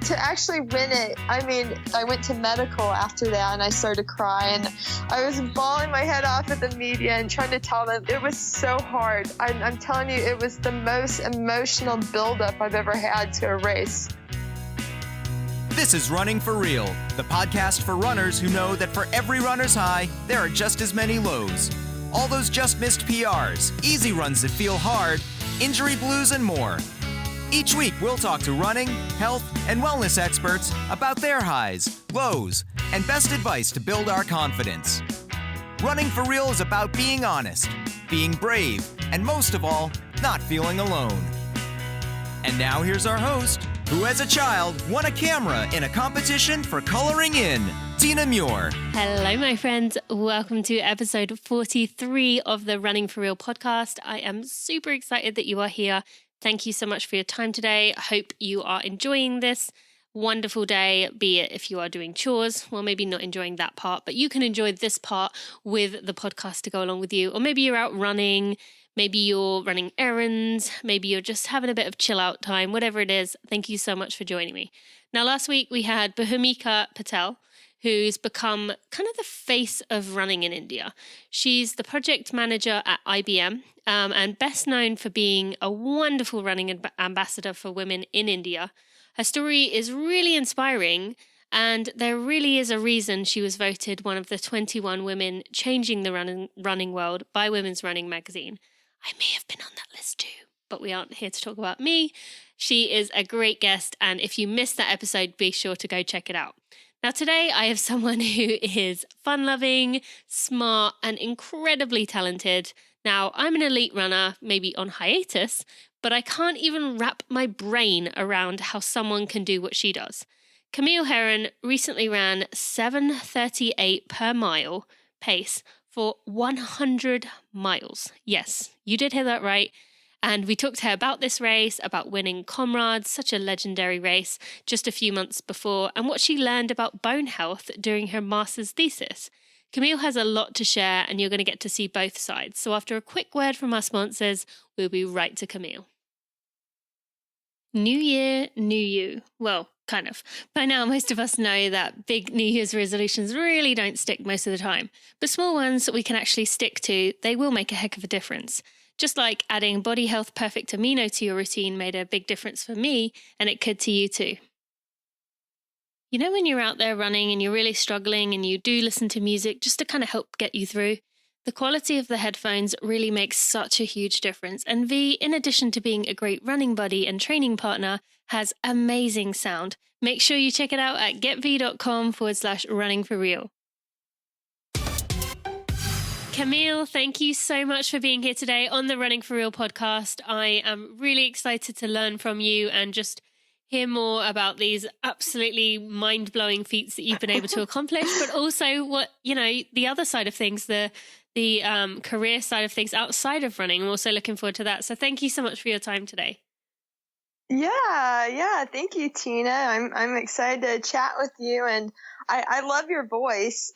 to actually win it, I mean, I went to medical after that and I started to cry and I was bawling my head off at the media and trying to tell them it was so hard. I'm telling you, it was the most emotional buildup I've ever had to a race. This is Running for Real, the podcast for runners who know that for every runner's high, there are just as many lows. All those just missed PRs, easy runs that feel hard, injury blues, and more. Each week, we'll talk to running, health, and wellness experts about their highs, lows, and best advice to build our confidence. Running for Real is about being honest, being brave, and most of all, not feeling alone. And now here's our host, who as a child won a camera in a competition for coloring in, Tina Muir. Hello, my friends. Welcome to episode 43 of the Running for Real podcast. I am super excited that you are here. Thank you so much for your time today. I hope you are enjoying this wonderful day, be it if you are doing chores, well, maybe not enjoying that part, but you can enjoy this part with the podcast to go along with you. Or maybe you're out running, maybe you're running errands, maybe you're just having a bit of chill out time, whatever it is. Thank you so much for joining me. Now, last week we had Bhumika Patel, who's become kind of the face of running in India. She's the project manager at IBM and best known for being a wonderful running ambassador for women in India. Her story is really inspiring, and there really is a reason she was voted one of the 21 women changing the running world by Women's Running magazine. I may have been on that list too, but we aren't here to talk about me. She is a great guest, and if you missed that episode, be sure to go check it out. Now, today I have someone who is fun-loving, smart, and incredibly talented. Now, I'm an elite runner, maybe on hiatus, but I can't even wrap my brain around how someone can do what she does. Camille Heron recently ran 7:38 per mile pace for 100 miles. Yes, you did hear that right. And we talked to her about this race, about winning Comrades, such a legendary race, just a few months before, and what she learned about bone health during her master's thesis. Camille has a lot to share, and you're going to get to see both sides. So after a quick word from our sponsors, we'll be right to Camille. New year, new you. Well, kind of. By now, most of us know that big New Year's resolutions really don't stick most of the time. But small ones that we can actually stick to, they will make a heck of a difference. Just like adding Body Health Perfect Amino to your routine made a big difference for me, and it could to you too. You know when you're out there running and you're really struggling and you do listen to music just to kind of help get you through? The quality of the headphones really makes such a huge difference. And V, in addition to being a great running buddy and training partner, has amazing sound. Make sure you check it out at getv.com/runningforreal. Camille, thank you so much for being here today on the Running for Real podcast. I am really excited to learn from you and just hear more about these absolutely mind-blowing feats that you've been able to accomplish, but also what, the other side of things, the career side of things outside of running. I'm also looking forward to that. So thank you so much for your time today. Yeah. Thank you, Tina. I'm excited to chat with you, and I love your voice.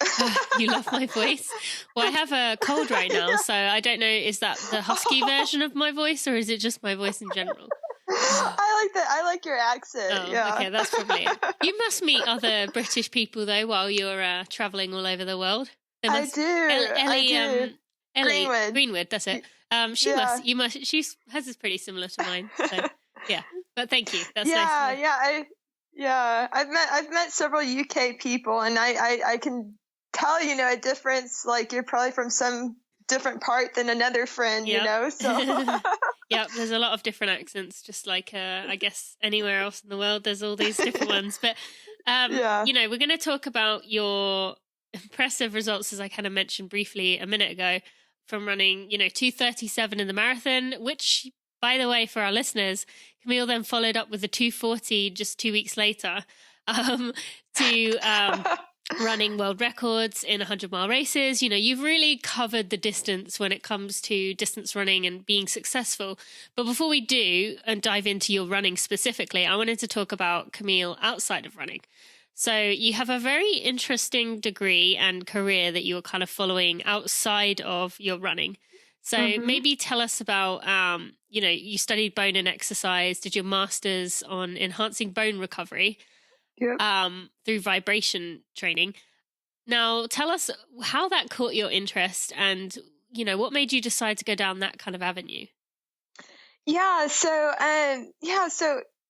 You love my voice? Well, I have a cold right now, so I don't know, is that the husky version of my voice, or is it just my voice in general? I like your accent. Oh, yeah. Okay, that's probably it. You must meet other British people, though, while you're traveling all over the world. I do. Ellie Greenwood, that's it. She has this pretty similar to mine. So yeah, but thank you. That's nice. I've met several UK people, and I can tell a difference. Like you're probably from some different part than another friend, So yeah, there's a lot of different accents. Just like I guess anywhere else in the world, there's all these different ones. But we're going to talk about your impressive results, as I kind of mentioned briefly a minute ago, from running 2:37 in the marathon, which, by the way, for our listeners, Camille then followed up with the 2:40 just 2 weeks later to running world records in 100-mile races. You've really covered the distance when it comes to distance running and being successful. But before we do and dive into your running specifically, I wanted to talk about Camille outside of running. So you have a very interesting degree and career that you were kind of following outside of your running. So maybe tell us about, you studied bone and exercise, did your master's on enhancing bone recovery. Yep. through vibration training. Now, tell us how that caught your interest and, what made you decide to go down that kind of avenue? So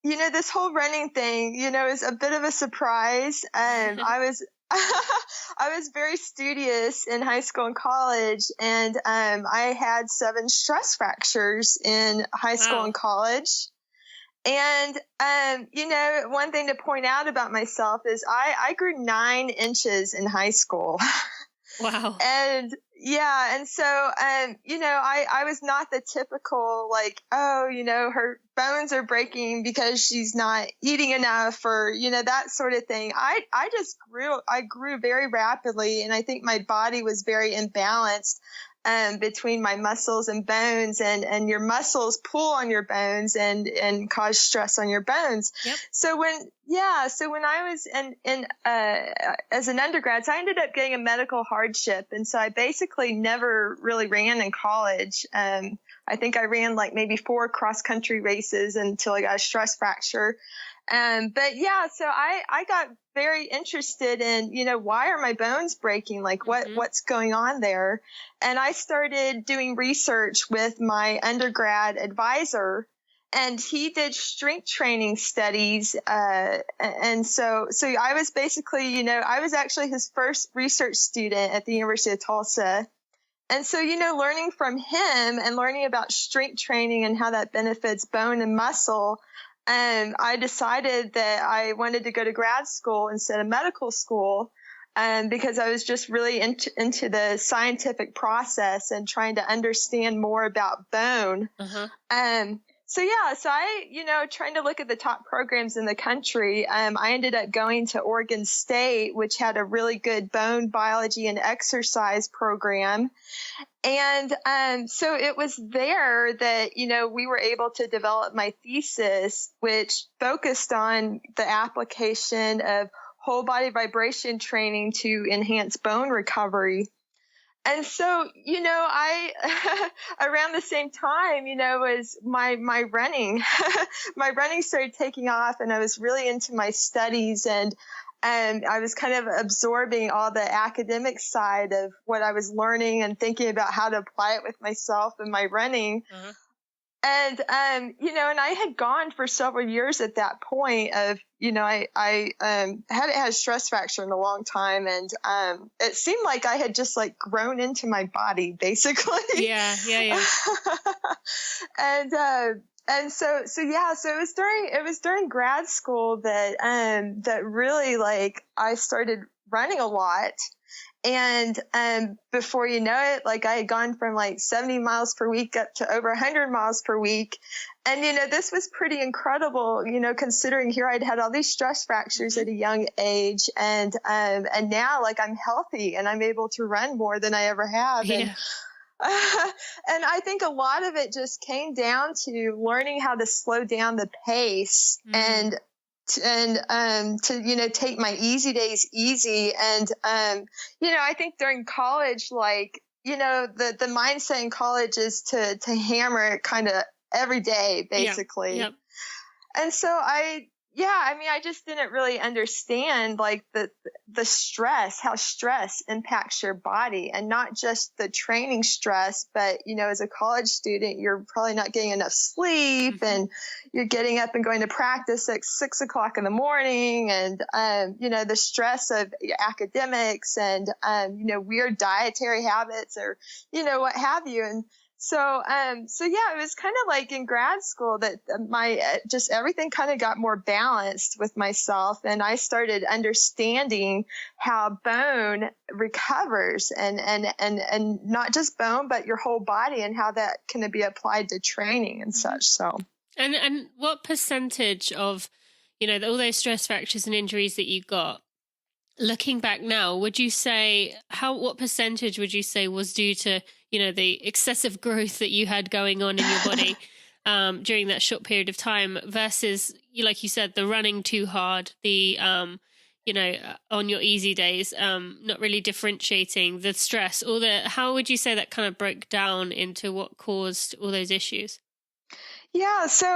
this whole running thing, is a bit of a surprise. I was I was very studious in high school and college, and I had 7 stress fractures in high school Wow. and college. And, one thing to point out about myself is I grew 9 inches in high school. Wow. And so, I was not the typical, like, her bones are breaking because she's not eating enough, or, that sort of thing. I grew very rapidly, and I think my body was very imbalanced between my muscles and bones, and your muscles pull on your bones and cause stress on your bones. Yep. So when I was in as an undergrad, so I ended up getting a medical hardship, and so I basically never really ran in college. I think I ran like maybe 4 cross country races until I got a stress fracture. So I got very interested in, why are my bones breaking? Like what's going on there? And I started doing research with my undergrad advisor, and he did strength training studies. And so I was basically, I was actually his first research student at the University of Tulsa. And so, learning from him and learning about strength training and how that benefits bone and muscle, I decided that I wanted to go to grad school instead of medical school, because I was just really into the scientific process and trying to understand more about bone. So I, trying to look at the top programs in the country, I ended up going to Oregon State, which had a really good bone biology and exercise program. And so it was there that, we were able to develop my thesis, which focused on the application of whole body vibration training to enhance bone recovery. And so, I, around the same time, was my running, my running started taking off, and I was really into my studies, and I was kind of absorbing all the academic side of what I was learning and thinking about how to apply it with myself and my running. And, and I had gone for several years at that point of, I hadn't had a stress fracture in a long time. And, it seemed like I had just like grown into my body, basically. Yeah. And so it was during grad school that, that really like I started running a lot. And, before you know it, like I had gone from like 70 miles per week up to over 100 miles per week. And, this was pretty incredible, considering here I'd had all these stress fractures at a young age. And now like I'm healthy and I'm able to run more than I ever have. Yeah. And I think a lot of it just came down to learning how to slow down the pace and to, take my easy days easy. And, I think during college, like, the mindset in college is to hammer it kind of every day, basically. Yep. And so I just didn't really understand like the stress, how stress impacts your body, and not just the training stress, but, as a college student, you're probably not getting enough sleep and you're getting up and going to practice at 6 o'clock in the morning, and, the stress of academics and, weird dietary habits or, what have you. And so it was kind of like in grad school that just everything kind of got more balanced with myself, and I started understanding how bone recovers, and not just bone, but your whole body, and how that can be applied to training and such. So, and what percentage of, all those stress fractures and injuries that you got, looking back now, would you say what percentage would you say was due to, the excessive growth that you had going on in your body during that short period of time versus, like you said, the running too hard, the, on your easy days, not really differentiating the stress, how would you say that kind of broke down into what caused all those issues? Yeah, so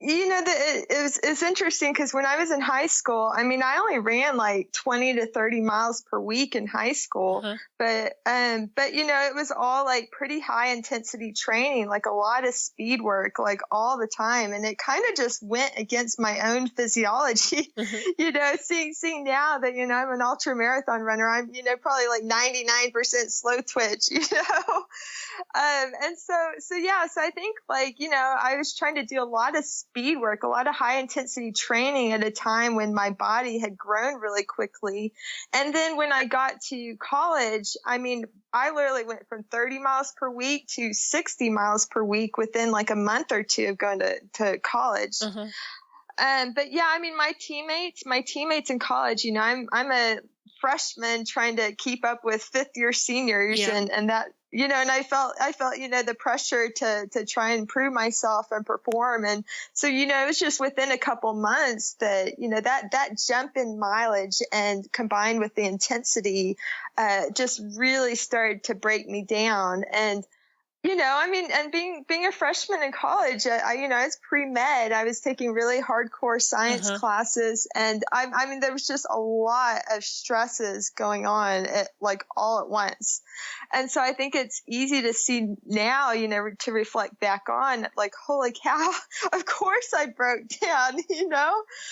it's interesting because when I was in high school, I mean, I only ran like 20 to 30 miles per week in high school, but it was all like pretty high intensity training, like a lot of speed work, like all the time, and it kind of just went against my own physiology. Seeing now that I'm an ultra marathon runner, I'm probably like 99% slow twitch, and so I think I was trying to do a lot of speed work, a lot of high intensity training at a time when my body had grown really quickly. And then when I got to college, I mean, I literally went from 30 miles per week to 60 miles per week within like a month or two of going to college. But yeah, I mean, my teammates in college, I'm a freshman trying to keep up with fifth year seniors and that, and I felt, the pressure to try and prove myself and perform. And so, it was just within a couple months that, that jump in mileage and combined with the intensity, just really started to break me down. And, and being a freshman in college, I was pre-med. I was taking really hardcore science classes, and I mean, there was just a lot of stresses going on all at once. And so I think it's easy to see now, to reflect back on, like, holy cow, of course I broke down,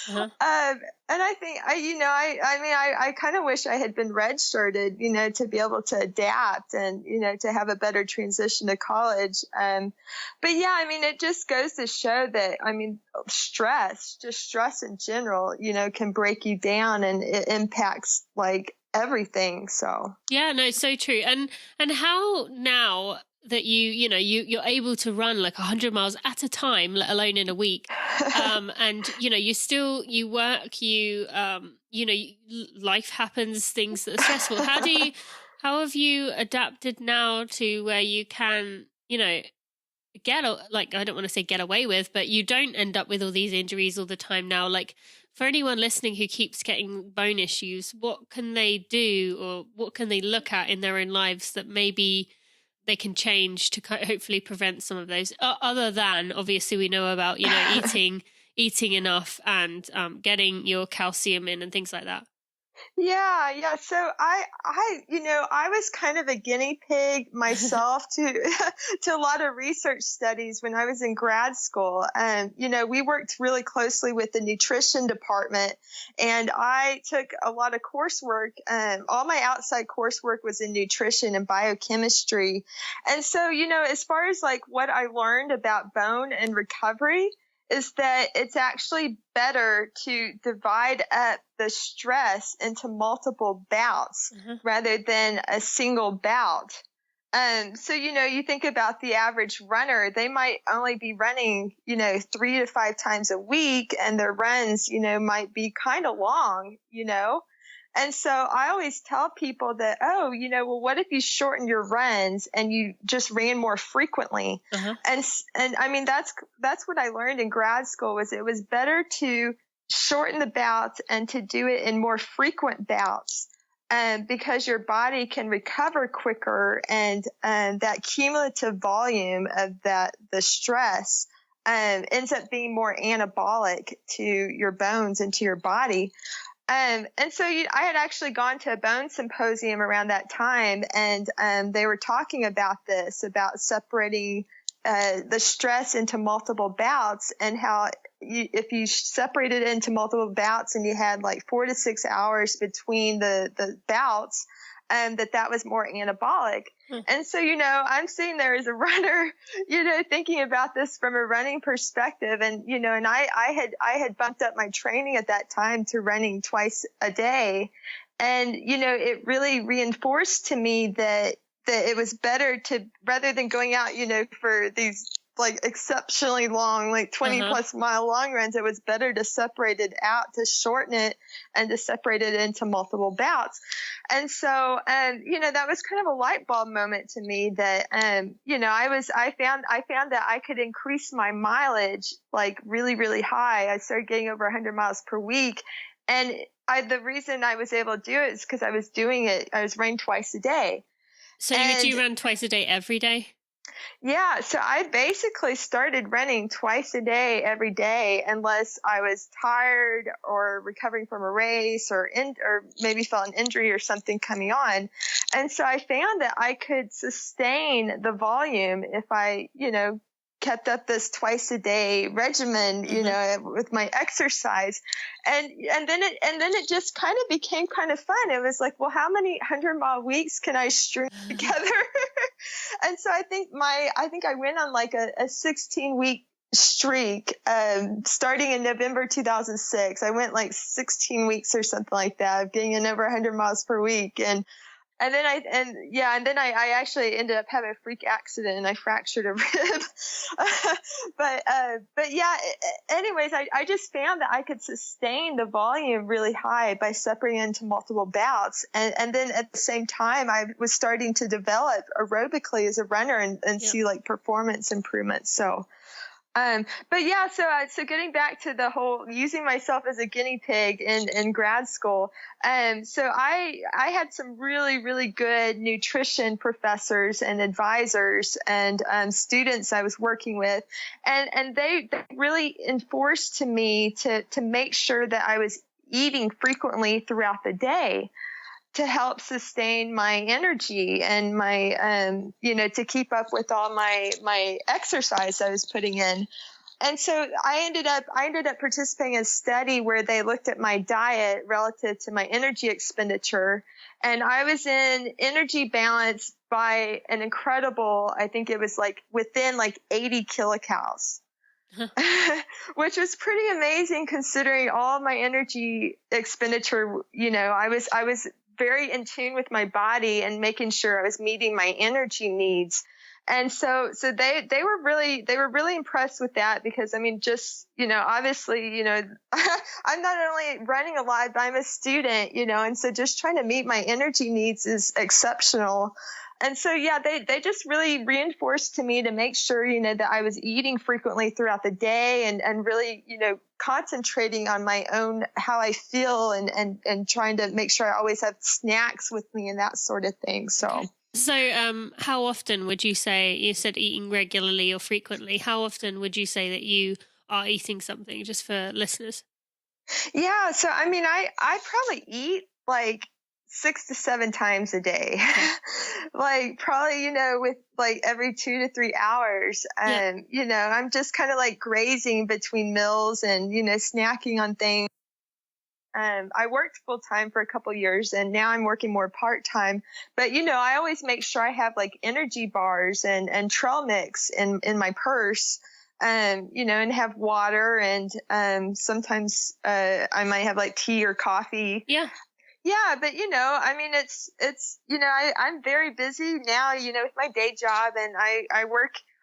and I think I kind of wish I had been redshirted, to be able to adapt and, to have a better transition to college. But yeah, I mean, it just goes to show that, I mean, stress in general, can break you down, and it impacts like everything. So yeah, no, so true. And how now that you're able to run like 100 miles at a time, let alone in a week, and you work, life happens, things that are stressful. How have you adapted now to where you can get, like, I don't want to say get away with, but you don't end up with all these injuries all the time now? Like, for anyone listening who keeps getting bone issues, what can they do, or what can they look at in their own lives that maybe they can change to hopefully prevent some of those, other than obviously we know about, eating enough and getting your calcium in and things like that? Yeah. So I was kind of a guinea pig myself to a lot of research studies when I was in grad school. And, we worked really closely with the nutrition department, and I took a lot of coursework. All my outside coursework was in nutrition and biochemistry. And so, as far as like what I learned about bone and recovery, is that it's actually better to divide up the stress into multiple bouts rather than a single bout. So, you think about the average runner, they might only be running, 3 to 5 times a week, and their runs, might be kind of long, And so I always tell people that, what if you shorten your runs and you just ran more frequently? And I mean, that's what I learned in grad school, was it was better to shorten the bouts and to do it in more frequent bouts, because your body can recover quicker, and that cumulative volume of the stress ends up being more anabolic to your bones and to your body. And so I had actually gone to a bone symposium around that time, and they were talking about this, about separating the stress into multiple bouts, and how if you separated it into multiple bouts and you had like 4 to 6 hours between the bouts, that was more anabolic. And so, I'm sitting there as a runner, thinking about this from a running perspective. And, and I had bumped up my training at that time to running twice a day. And, it really reinforced to me that it was better to, rather than going out, for these like exceptionally long, like 20 plus mile long runs, it was better to separate it out, to shorten it, and to separate it into multiple bouts. And so, that was kind of a light bulb moment to me that, I found that I could increase my mileage like really, really high. I started getting over 100 miles per week. And the reason I was able to do it is because I was running twice a day. So you run twice a day every day? Yeah, so I basically started running twice a day, every day, unless I was tired or recovering from a race or maybe felt an injury or something coming on. And so I found that I could sustain the volume if I, kept up this twice a day regimen, with my exercise. And then it just kind of became kind of fun. It was like, well, how many 100-mile weeks can I string together? And so I think I went on like a 16-week streak, starting in November 2006. I went like 16 weeks or something like that, of getting in over 100 miles per week. And then I actually ended up having a freak accident and I fractured a rib. But yeah, anyways, I just found that I could sustain the volume really high by separating into multiple bouts. And then at the same time, I was starting to develop aerobically as a runner and see like performance improvements. So, but yeah, so getting back to the whole using myself as a guinea pig in grad school. So I had some really, really good nutrition professors and advisors and, students I was working with. And they really enforced to me to make sure that I was eating frequently throughout the day to help sustain my energy and my, to keep up with all my exercise I was putting in. And so I ended up participating in a study where they looked at my diet relative to my energy expenditure. And I was in energy balance by an incredible, I think it was like within like 80 kilocalories. Which was pretty amazing considering all my energy expenditure. I was very in tune with my body and making sure I was meeting my energy needs. And so they were really impressed with that because, I mean, just, obviously, I'm not only running a lot, but I'm a student, and so just trying to meet my energy needs is exceptional. And so, yeah, they just really reinforced to me to make sure, that I was eating frequently throughout the day and really, concentrating on my own, how I feel and trying to make sure I always have snacks with me and that sort of thing. So how often would you say, you said eating regularly or frequently, how often would you say that you are eating something, just for listeners? Yeah. So, I mean, I probably eat like 6 to 7 times a day, like probably, with like every 2 to 3 hours. And, I'm just kind of like grazing between meals and, snacking on things. I worked full time for a couple years and now I'm working more part time, but I always make sure I have like energy bars and trail mix in my purse. And have water and, sometimes, I might have like tea or coffee. Yeah. Yeah, but I mean, it's I'm very busy now, with my day job, and I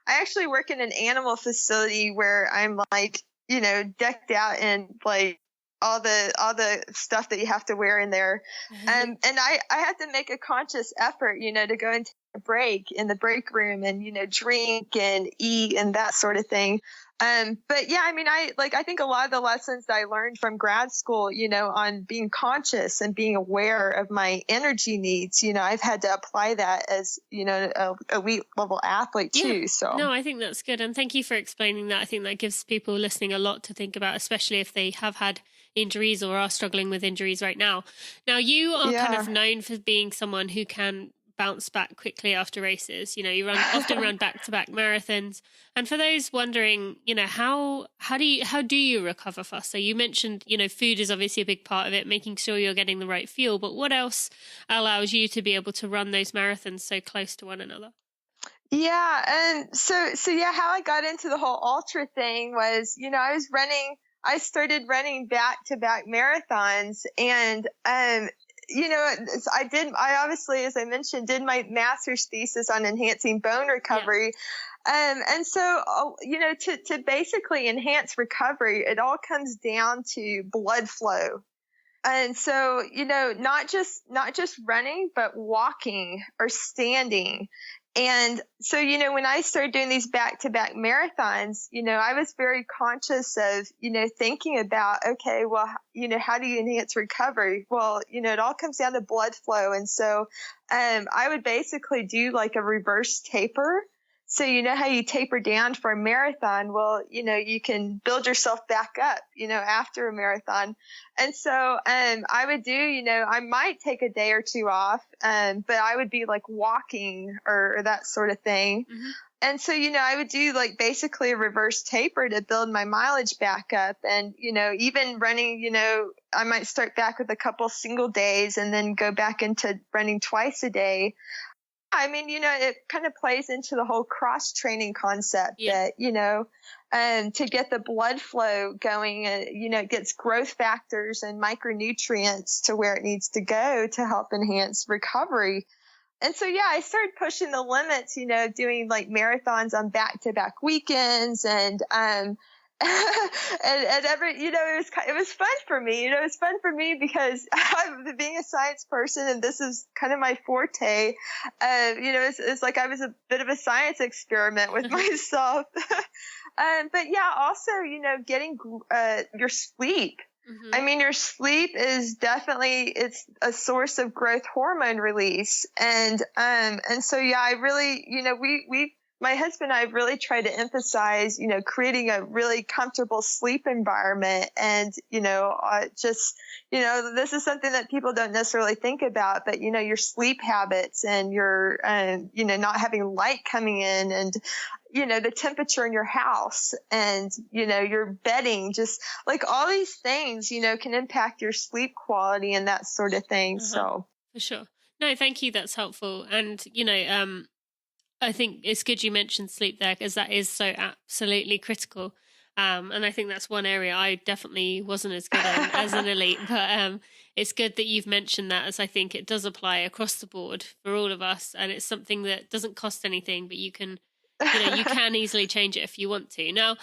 actually work in an animal facility where I'm like, decked out in like all the stuff that you have to wear in there, and I have to make a conscious effort, to go and take a break in the break room and drink and eat and that sort of thing. But yeah, I mean, I think a lot of the lessons that I learned from grad school, on being conscious and being aware of my energy needs, I've had to apply that as, a elite level athlete too. Yeah. So no, I think that's good. And thank you for explaining that. I think that gives people listening a lot to think about, especially if they have had injuries or are struggling with injuries right now. Now, you are kind of known for being someone who can bounce back quickly after races. You often run back-to-back marathons. And for those wondering, how do you recover fast? So you mentioned, food is obviously a big part of it, making sure you're getting the right fuel. But what else allows you to be able to run those marathons so close to one another? Yeah, and so how I got into the whole ultra thing was, I started running back-to-back marathons, and I obviously, as I mentioned, did my master's thesis on enhancing bone recovery. Yeah. And so, to basically enhance recovery, it all comes down to blood flow. And so, not just running, but walking or standing. And so, when I started doing these back-to-back marathons, I was very conscious of, thinking about, okay, well, how do you enhance recovery? Well, it all comes down to blood flow. And so, I would basically do like a reverse taper. So you know how you taper down for a marathon? Well, you can build yourself back up, after a marathon. And so I would do, I might take a day or two off, but I would be like walking or that sort of thing. Mm-hmm. And so, I would do like basically a reverse taper to build my mileage back up. And, even running, I might start back with a couple single days and then go back into running twice a day. I mean, it kind of plays into the whole cross training concept that, to get the blood flow going, it gets growth factors and micronutrients to where it needs to go to help enhance recovery. And so, I started pushing the limits, doing like marathons on back-to-back weekends and every, it was fun for me. It was fun for me because I'm being a science person and this is kind of my forte. It's like I was a bit of a science experiment with myself. But also, getting your sleep. Mm-hmm. I mean, your sleep is definitely, it's a source of growth hormone release. And so, I really, my husband and I really try to emphasize, creating a really comfortable sleep environment. And, this is something that people don't necessarily think about, but, your sleep habits and your, not having light coming in and, the temperature in your house and, your bedding, just like all these things, can impact your sleep quality and that sort of thing. So for sure. No, thank you. That's helpful. And, I think it's good you mentioned sleep there because that is so absolutely critical. And I think that's one area I definitely wasn't as good at as an elite, but it's good that you've mentioned that, as I think it does apply across the board for all of us. And it's something that doesn't cost anything, but you can easily change it if you want to. Now,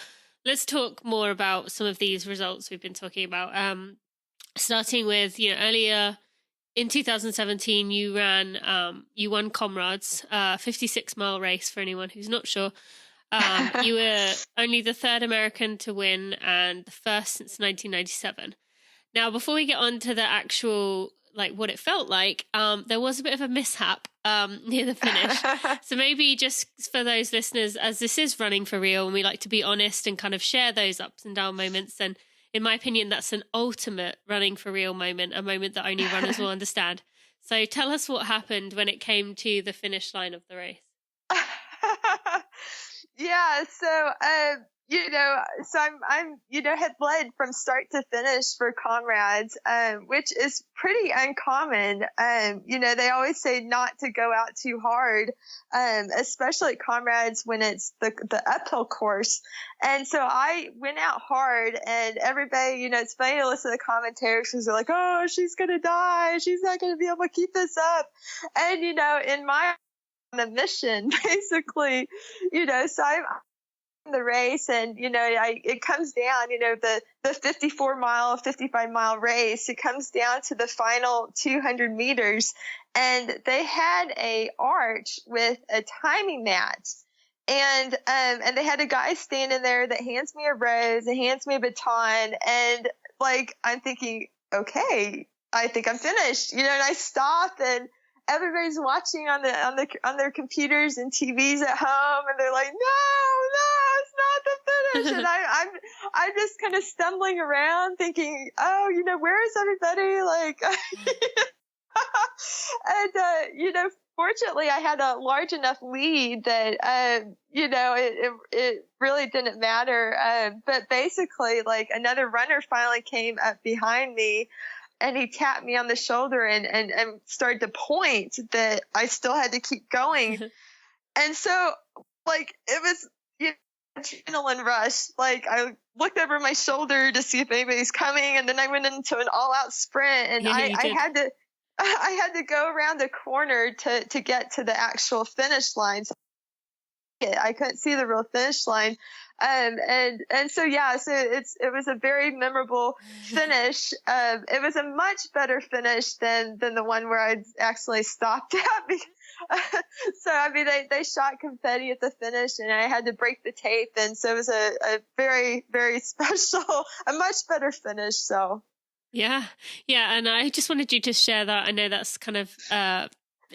let's talk more about some of these results we've been talking about. Starting with, earlier in 2017, you won Comrades, 56-mile race for anyone who's not sure. You were only the third American to win and the first since 1997. Now, before we get on to the actual, what it felt like, there was a bit of a mishap near the finish. So maybe just for those listeners, as this is running for real and we like to be honest and kind of share those ups and down moments, then in my opinion, that's an ultimate running for real moment, a moment that only runners will understand. So tell us what happened when it came to the finish line of the race. So I'm had led from start to finish for Comrades, which is pretty uncommon. They always say not to go out too hard, especially at Comrades when it's the uphill course. And so I went out hard and everybody, it's funny to listen to the commentators because they're like, oh, she's going to die. She's not going to be able to keep this up. And, in my mission, basically, so I'm the race and it comes down the 55-mile race, it comes down to the final 200 meters and they had a arch with a timing mat and they had a guy standing there that hands me a rose and hands me a baton and I'm thinking, okay, I think I'm finished, and I stop and everybody's watching on their computers and TVs at home, and they're like, no, it's not the finish. And I'm just kind of stumbling around, thinking, oh, where is everybody? And fortunately, I had a large enough lead that it really didn't matter. But basically, another runner finally came up behind me. And he tapped me on the shoulder and started to point that I still had to keep going. And so, it was adrenaline rush. I looked over my shoulder to see if anybody's coming, and then I went into an all-out sprint, and I had to go around the corner to get to the actual finish line. So I couldn't see the real finish line. So it was a very memorable finish. It was a much better finish than the one where I actually stopped at. So, I mean, they shot confetti at the finish and I had to break the tape. And so it was a very, very special, a much better finish. So. Yeah. And I just wanted you to share that. I know that's kind of,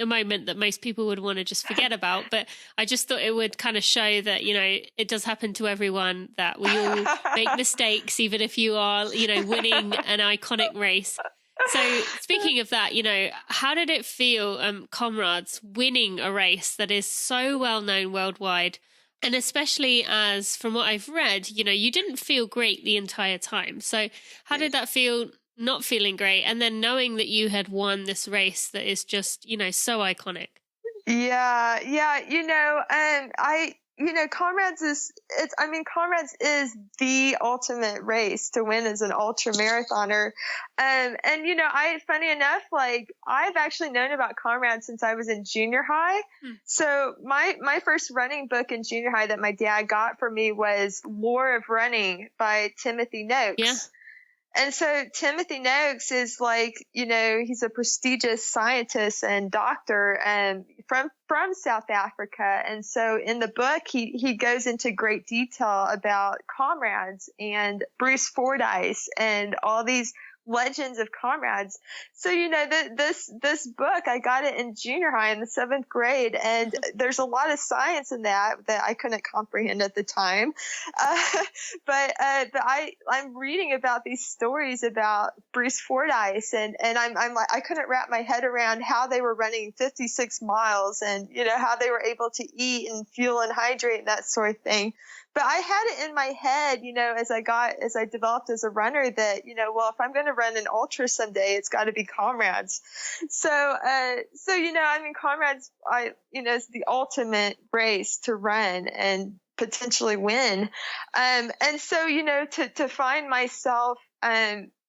a moment that most people would want to just forget about. But I just thought it would kind of show that, you know, it does happen to everyone, that we all make mistakes, even if you are, you know, winning an iconic race. So speaking of that, you know, how did it feel, comrades, winning a race that is so well known worldwide? And especially as, from what I've read, you know, you didn't feel great the entire time. So how did that feel, not feeling great, and then knowing that you had won this race that is just, you know, so iconic? Yeah, you know, Comrades is the ultimate race to win as an ultra marathoner. And you know, funny enough, like, I've actually known about Comrades since I was in junior high. So my first running book in junior high that my dad got for me was Lore of Running by Timothy Noakes. Yeah. And so Timothy Noakes is, like, you know, he's a prestigious scientist and doctor and from South Africa. And so in the book, he goes into great detail about Comrades and Bruce Fordyce and all these legends of Comrades. So, you know, this book, I got it in junior high in the 7th grade, and there's a lot of science in that I couldn't comprehend at the time. But I'm reading about these stories about Bruce Fordyce, and I'm like, I couldn't wrap my head around how they were running 56 miles and, you know, how they were able to eat and fuel and hydrate and that sort of thing. But I had it in my head, you know, as I developed as a runner, that, you know, well, if I'm going to run an ultra someday, it's got to be Comrades. So, you know, I mean, Comrades, is the ultimate race to run and potentially win. And so, you know, to find myself,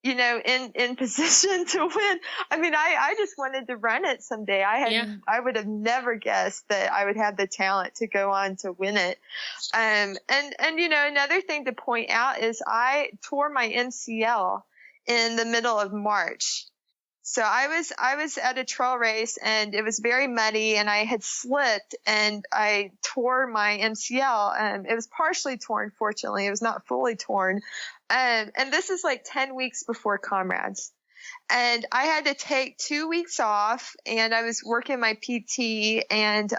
you know, in position to win. I mean, I just wanted to run it someday. I would have never guessed that I would have the talent to go on to win it. And, you know, another thing to point out is I tore my MCL in the middle of March. So I was at a trail race, and it was very muddy, and I had slipped and I tore my MCL. It was partially torn, fortunately. It was not fully torn. And this is like 10 weeks before Comrades. And I had to take 2 weeks off, and I was working my PT, and,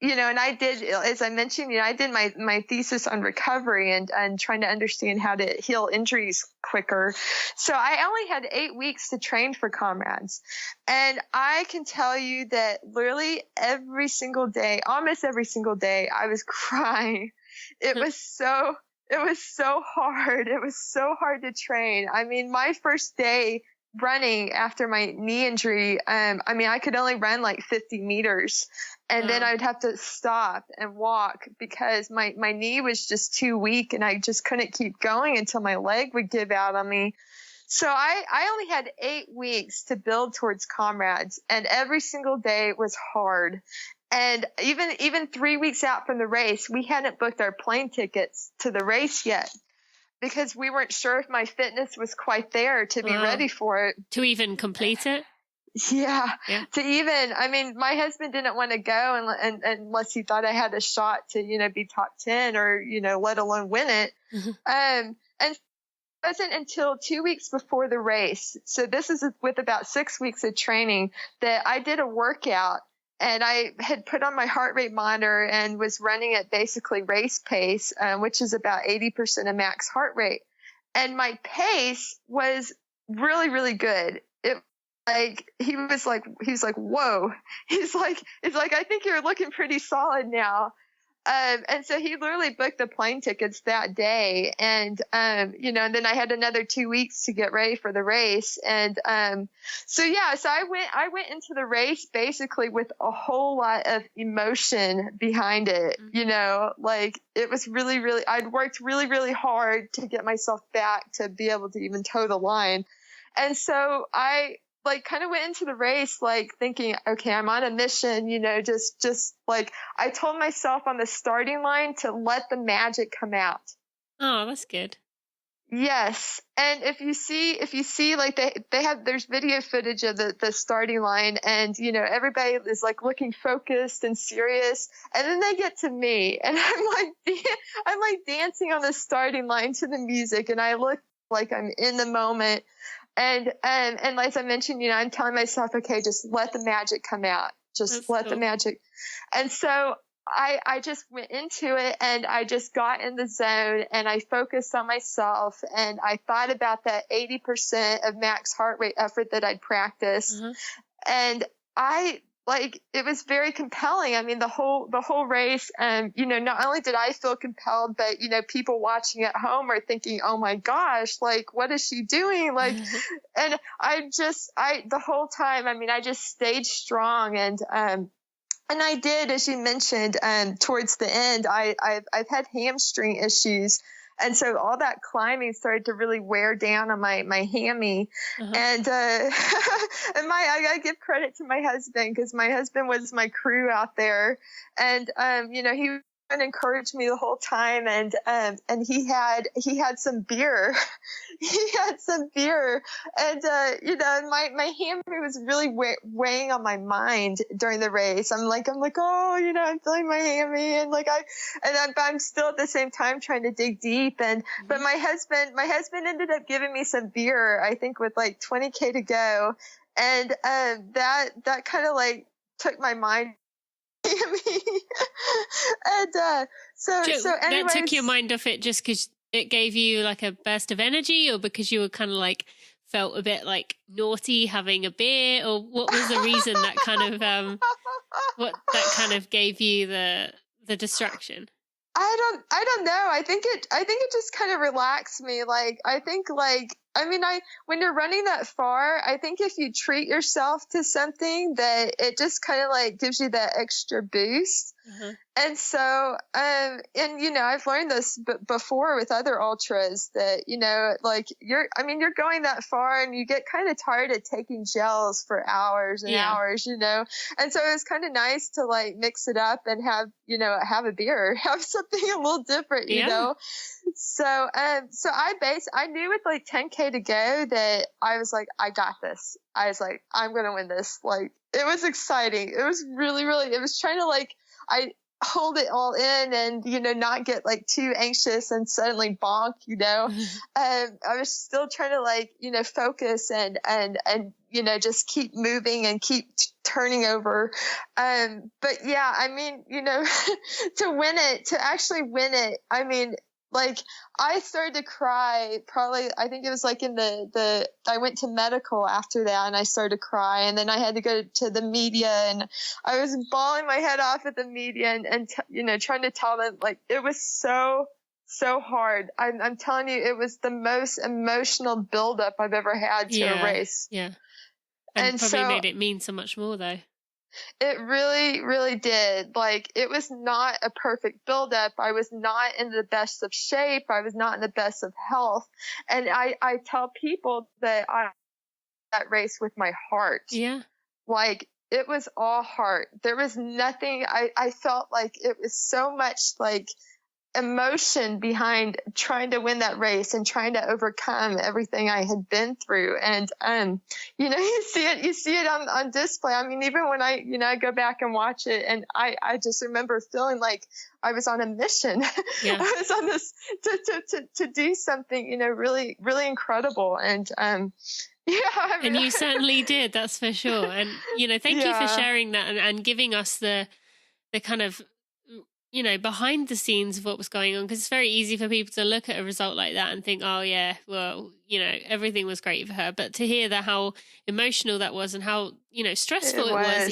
you know, and I did, as I mentioned, you know, I did my thesis on recovery and trying to understand how to heal injuries quicker. So I only had 8 weeks to train for Comrades. And I can tell you that literally every single day, almost every single day, I was crying. It was so hard. It was so hard to train. I mean, my first day running after my knee injury, I mean, I could only run like 50 meters. And then I'd have to stop and walk because my knee was just too weak, and I just couldn't keep going until my leg would give out on me. So I only had 8 weeks to build towards Comrades, and every single day was hard. And even 3 weeks out from the race, we hadn't booked our plane tickets to the race yet because we weren't sure if my fitness was quite there to be ready for it. To even complete it? Yeah. I mean, my husband didn't want to go unless he thought I had a shot to, you know, be top 10 or, you know, let alone win it. And it wasn't until 2 weeks before the race. So this is with about 6 weeks of training that I did a workout, and I had put on my heart rate monitor and was running at basically race pace, which is about 80% of max heart rate. And my pace was really, really good. He was like, whoa. He's like, I think you're looking pretty solid now. And so he literally booked the plane tickets that day. And, you know, and then I had another 2 weeks to get ready for the race. And, so I went into the race basically with a whole lot of emotion behind it. You know, like, it was really, really, I'd worked really, really hard to get myself back to be able to even toe the line. And so I, like, kind of went into the race, like, thinking, okay, I'm on a mission, you know, just like, I told myself on the starting line to let the magic come out. Oh, that's good. Yes. And if you see, like, there's video footage of the starting line, and, you know, everybody is like looking focused and serious. And then they get to me, and I'm like dancing on the starting line to the music, and I look like I'm in the moment. And as I mentioned, you know, I'm telling myself, okay, just let the magic come out. just let the magic. And so I just went into it, and I just got in the zone, and I focused on myself, and I thought about that 80% of max heart rate effort that I'd practiced. And it was very compelling. I mean, the whole race, not only did I feel compelled, but, people watching at home are thinking, oh my gosh, like, what is she doing? Like, and the whole time, I mean, I just stayed strong, and I did, as you mentioned, towards the end, I've had hamstring issues. And so all that climbing started to really wear down on my hammy. And, I give credit to my husband, because my husband was my crew out there. And, he encouraged me the whole time. And he had some beer. He had some beer. And, my hammy was really weighing on my mind during the race. I'm like, oh, I'm feeling my hammy. And I'm still at the same time trying to dig deep. But my husband ended up giving me some beer, I think with 20K to go. And, that kind of took my mind. And, so anyways, that took your mind off it just because it gave you a burst of energy, or because you were kind of felt a bit naughty having a beer, or what was the reason that kind of gave you the distraction? I don't know. I think it just kind of relaxed me. When you're running that far, I think if you treat yourself to something, that it just kind of gives you that extra boost. And so, I've learned this before with other ultras that, you're going that far, and you get kind of tired of taking gels for hours and hours, and so it was kind of nice to mix it up and have a beer, have something a little different, you know? So, I knew with 10K to go that I was I got this. I was I'm going to win this. It was exciting. It was really, really, it was trying to I hold it all in and, not get too anxious and suddenly bonk, I was still trying to focus and, just keep moving and keep turning over. But yeah, I mean, to actually win it, I mean, I started to cry probably, I think it was in I went to medical after that, and I started to cry, and then I had to go to the media, and I was bawling my head off at the media and trying to tell them it was so hard. I'm telling you, it was the most emotional buildup I've ever had to a race. Yeah. And probably made it mean so much more though. It really, really did. It was not a perfect buildup. I was not in the best of shape. I was not in the best of health. And I tell people that I that race with my heart. Yeah. It was all heart. There was nothing. I felt it was so much emotion behind trying to win that race and trying to overcome everything I had been through. And, you see it on display. I mean, even when I go back and watch it, and I just remember feeling I was on a mission. Yeah. I was on this to do something, really, really incredible. And, yeah. And you certainly did, that's for sure. And, thank you for sharing that and giving us the kind of, behind the scenes of what was going on, because it's very easy for people to look at a result like that and think, oh yeah, well, everything was great for her. But to hear how emotional that was and how, stressful it was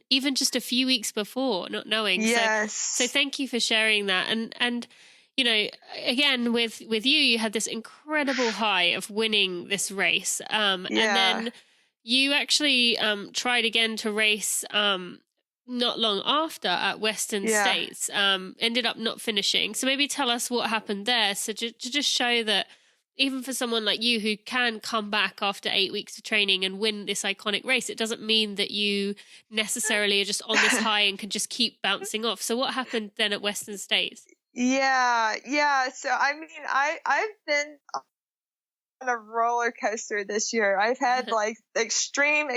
even just a few weeks before, not knowing. Yes. So thank you for sharing that. And again, with you had this incredible high of winning this race. And then you actually tried again to race not long after at Western States, ended up not finishing. So maybe tell us what happened there. So to just show that even for someone like you who can come back after 8 weeks of training and win this iconic race, it doesn't mean that you necessarily are just on this high and can just keep bouncing off. So what happened then at Western States? Yeah. So, I mean, I've been on a roller coaster this year. I've had like extreme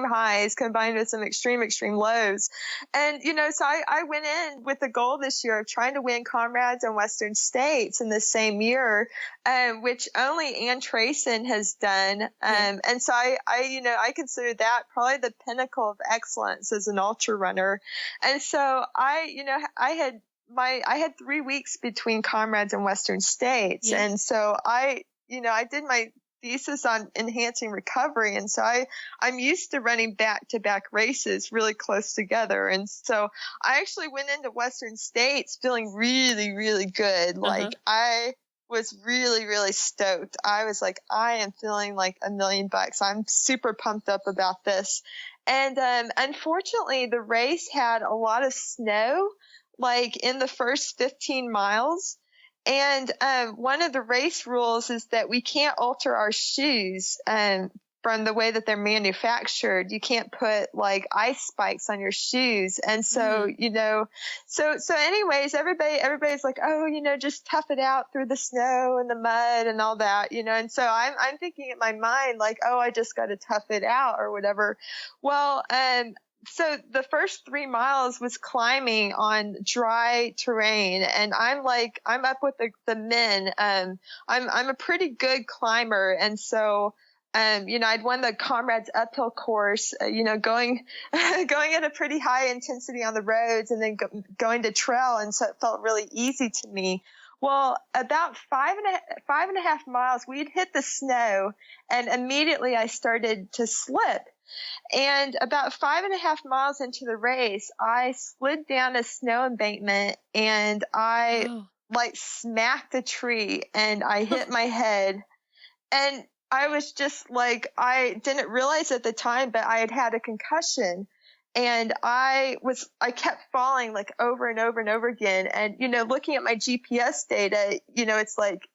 highs combined with some extreme lows. And, so I went in with the goal this year of trying to win Comrades and Western States in the same year, which only Ann Trayson has done. And so I consider that probably the pinnacle of excellence as an ultra runner. And so I had 3 weeks between Comrades and Western States. Yeah. And so I did my thesis on enhancing recovery. And so I'm used to running back-to-back races really close together. And so I actually went into Western States feeling really, really good. Like I was really, really stoked. I was like, I am feeling like $1,000,000. I'm super pumped up about this. And unfortunately, the race had a lot of snow, like in the first 15 miles. And one of the race rules is that we can't alter our shoes from the way that they're manufactured. You can't put like ice spikes on your shoes. And so, so anyways, everybody's like, oh, just tough it out through the snow and the mud and all that, And so I'm thinking in my mind like, oh, I just got to tough it out or whatever. Well, so the first 3 miles was climbing on dry terrain, and I'm up with the men. I'm a pretty good climber, and so I'd won the Comrades uphill course, going at a pretty high intensity on the roads, and then going to trail, and so it felt really easy to me. Well, about 5.5 miles, we'd hit the snow, and immediately I started to slip. And about 5.5 miles into the race, I slid down a snow embankment and I smacked a tree and I hit my head. And I was just like, I didn't realize at the time, but I had a concussion. And I kept falling like over and over and over again. And, looking at my GPS data, it's like,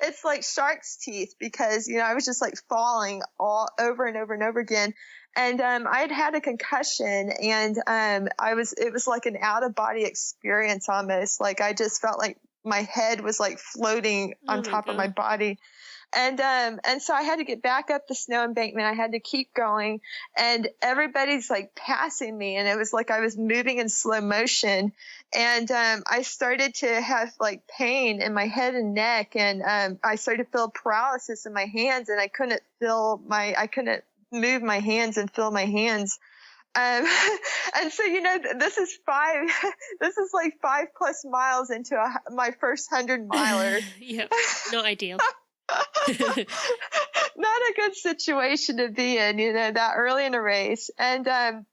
it's like shark's teeth because, I was just like falling all over and over and over again. And, I had a concussion and, it was like an out of body experience almost. Like I just felt like my head was like floating on top of my body. And so I had to get back up the snow embankment. I had to keep going and everybody's like passing me. And it was like I was moving in slow motion. And, I started to have like pain in my head and neck. And, I started to feel paralysis in my hands and I couldn't move my hands and feel my hands. And so, this is like 5+ miles into my first 100 miler. Yeah, not ideal. Not a good situation to be in, that early in a race. And,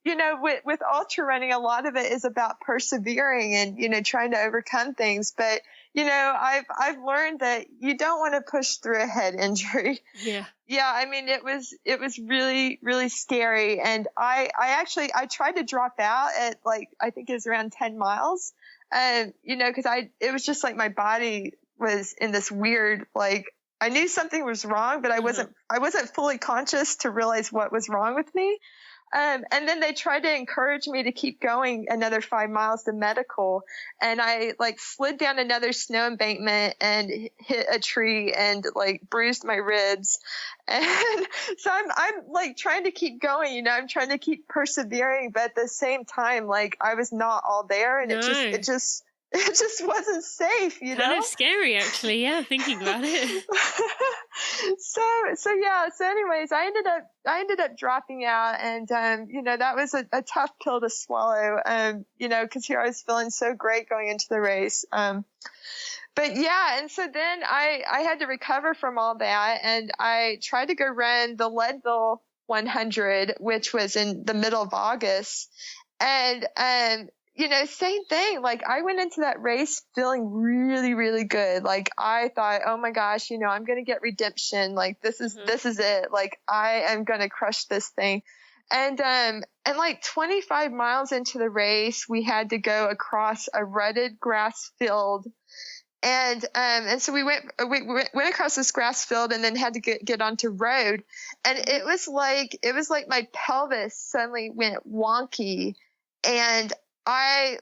with ultra running, a lot of it is about persevering and, trying to overcome things. But, I've learned that you don't want to push through a head injury. Yeah. Yeah. I mean, it was really, really scary. And I tried to drop out at I think it was around 10 miles. Cause it was just like my body was in this weird, I knew something was wrong, but I wasn't fully conscious to realize what was wrong with me. And then they tried to encourage me to keep going another 5 miles to medical. And I slid down another snow embankment and hit a tree and bruised my ribs. And so I'm trying to keep going, I'm trying to keep persevering, but at the same time, I was not all there and it just wasn't safe, Kind of scary, actually. Yeah, thinking about it. So anyways, I ended up dropping out, and that was a tough pill to swallow. Because here I was feeling so great going into the race. But yeah, and so then I had to recover from all that, and I tried to go run the Leadville 100, which was in the middle of August, and same thing. I went into that race feeling really, really good. I thought, oh my gosh, I'm going to get redemption. This is it. I am going to crush this thing. And 25 miles into the race, we had to go across a rutted grass field. And so we went across this grass field and then had to get onto road. And it was like my pelvis suddenly went wonky, and it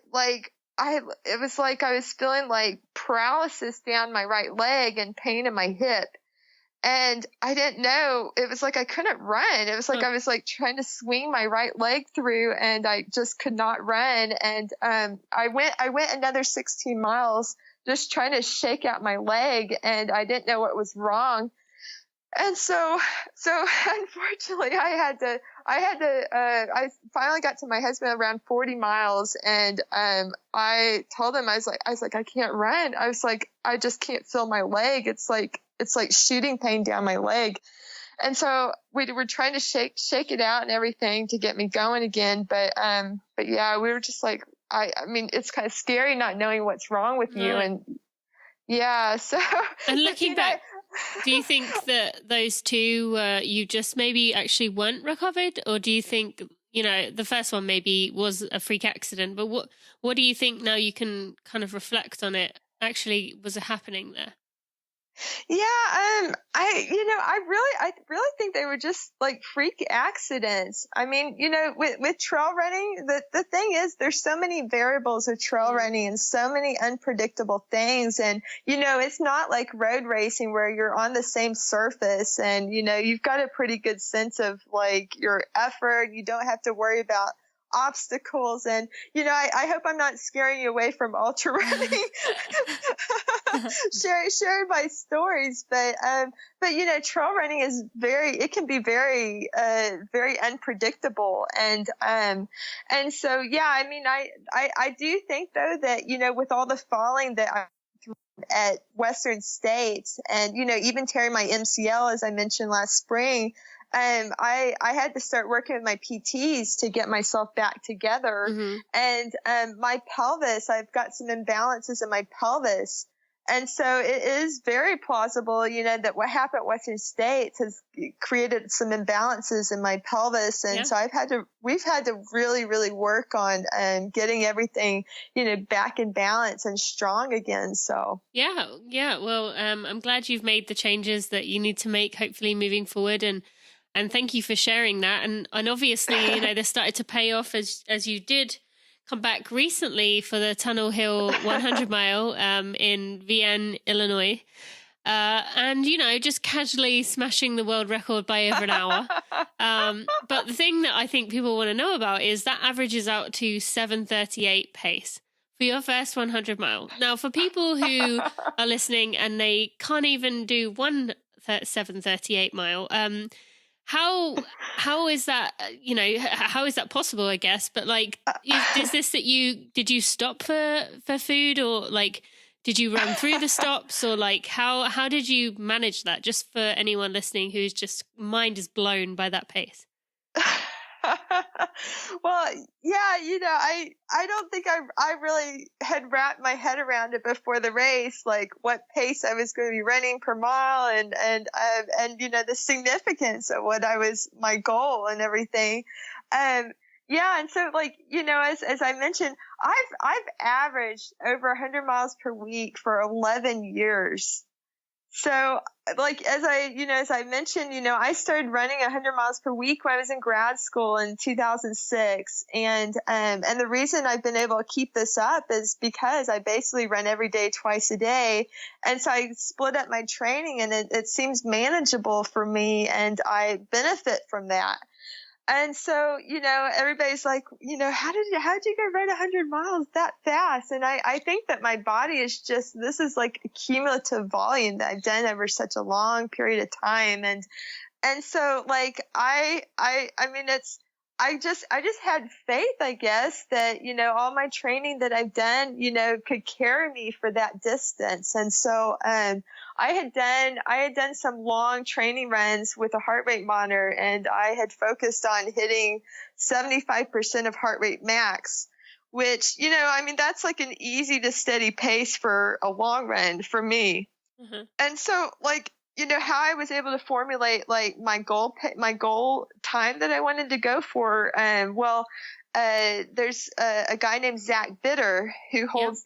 was like I was feeling paralysis down my right leg and pain in my hip. And I didn't know, it was like I couldn't run. It was like I was like trying to swing my right leg through, and I just could not run. And I went another 16 miles just trying to shake out my leg, and I didn't know what was wrong. And so unfortunately I finally got to my husband around 40 miles, and I told him, I was like, I can't run. I was like, I just can't feel my leg. It's like shooting pain down my leg. And so we were trying to shake it out and everything to get me going again. But yeah, we were just like, I mean, it's kind of scary not knowing what's wrong with you. And yeah, so. And looking back, do you think that those two, you just maybe actually weren't recovered? Or do you think, the first one maybe was a freak accident, but what do you think now you can kind of reflect on it actually was happening there? Yeah, I really think they were just like freak accidents. I mean, with trail running, the thing is there's so many variables with trail running and so many unpredictable things. And, it's not like road racing where you're on the same surface and, you've got a pretty good sense of like your effort. You don't have to worry about obstacles. And, I hope I'm not scaring you away from ultra running, sharing my stories. But trail running is it can be very, very unpredictable. And so, yeah, I mean, I do think though that, with all the falling that I at Western States and, even tearing my MCL, as I mentioned last spring, I had to start working with my PTs to get myself back together. Mm-hmm. And my pelvis, I've got some imbalances in my pelvis. And so it is very plausible, that what happened at Western States has created some imbalances in my pelvis. And so we've had to really, really work on getting everything, back in balance and strong again. So. Yeah. Well, I'm glad you've made the changes that you need to make, hopefully moving forward. And thank you for sharing that. And obviously, this started to pay off as you did come back recently for the Tunnel Hill 100 mile in Vienne, Illinois. And, just casually smashing the world record by over an hour. But the thing that I think people want to know about is that averages out to 7:38 pace for your first 100 mile. Now, for people who are listening and they can't even do 7:38 mile, how is that, how is that possible, I guess? But like, is this that did you stop for food, or like, did you run through the stops, or like, how did you manage that? Just for anyone listening who's just mind is blown by that pace. Well, yeah, I don't think I really had wrapped my head around it before the race, like what pace I was going to be running per mile and the significance of my goal and everything. Yeah. And so like, as I mentioned, I've averaged over 100 miles per week for 11 years. So like, as I mentioned, I started running 100 miles per week when I was in grad school in 2006. And the reason I've been able to keep this up is because I basically run every day, twice a day. And so I split up my training, and it seems manageable for me, and I benefit from that. And so, everybody's like, how did you go run 100 miles that fast? And I think that my body is this is like a cumulative volume that I've done over such a long period of time. And so like, I mean, I just had faith, I guess, that, all my training that I've done, could carry me for that distance. And so, I had done some long training runs with a heart rate monitor, and I had focused on hitting 75% of heart rate max, which, that's like an easy to steady pace for a long run for me. Mm-hmm. And so like, how I was able to formulate like my goal time that I wanted to go for. There's a guy named Zach Bitter who holds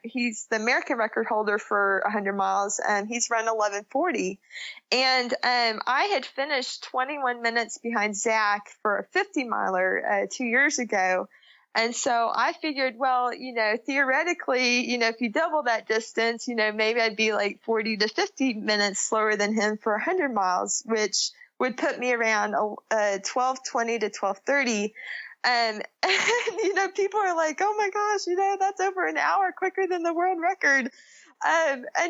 he's the American record holder for 100 miles, and he's run 11:40. And I had finished 21 minutes behind Zach for a 50 miler 2 years ago. And so I figured, well, theoretically, if you double that distance, maybe I'd be like 40 to 50 minutes slower than him for 100 miles, which would put me around 12:20 to 12:30. And people are like, oh my gosh, that's over an hour quicker than the world record. And I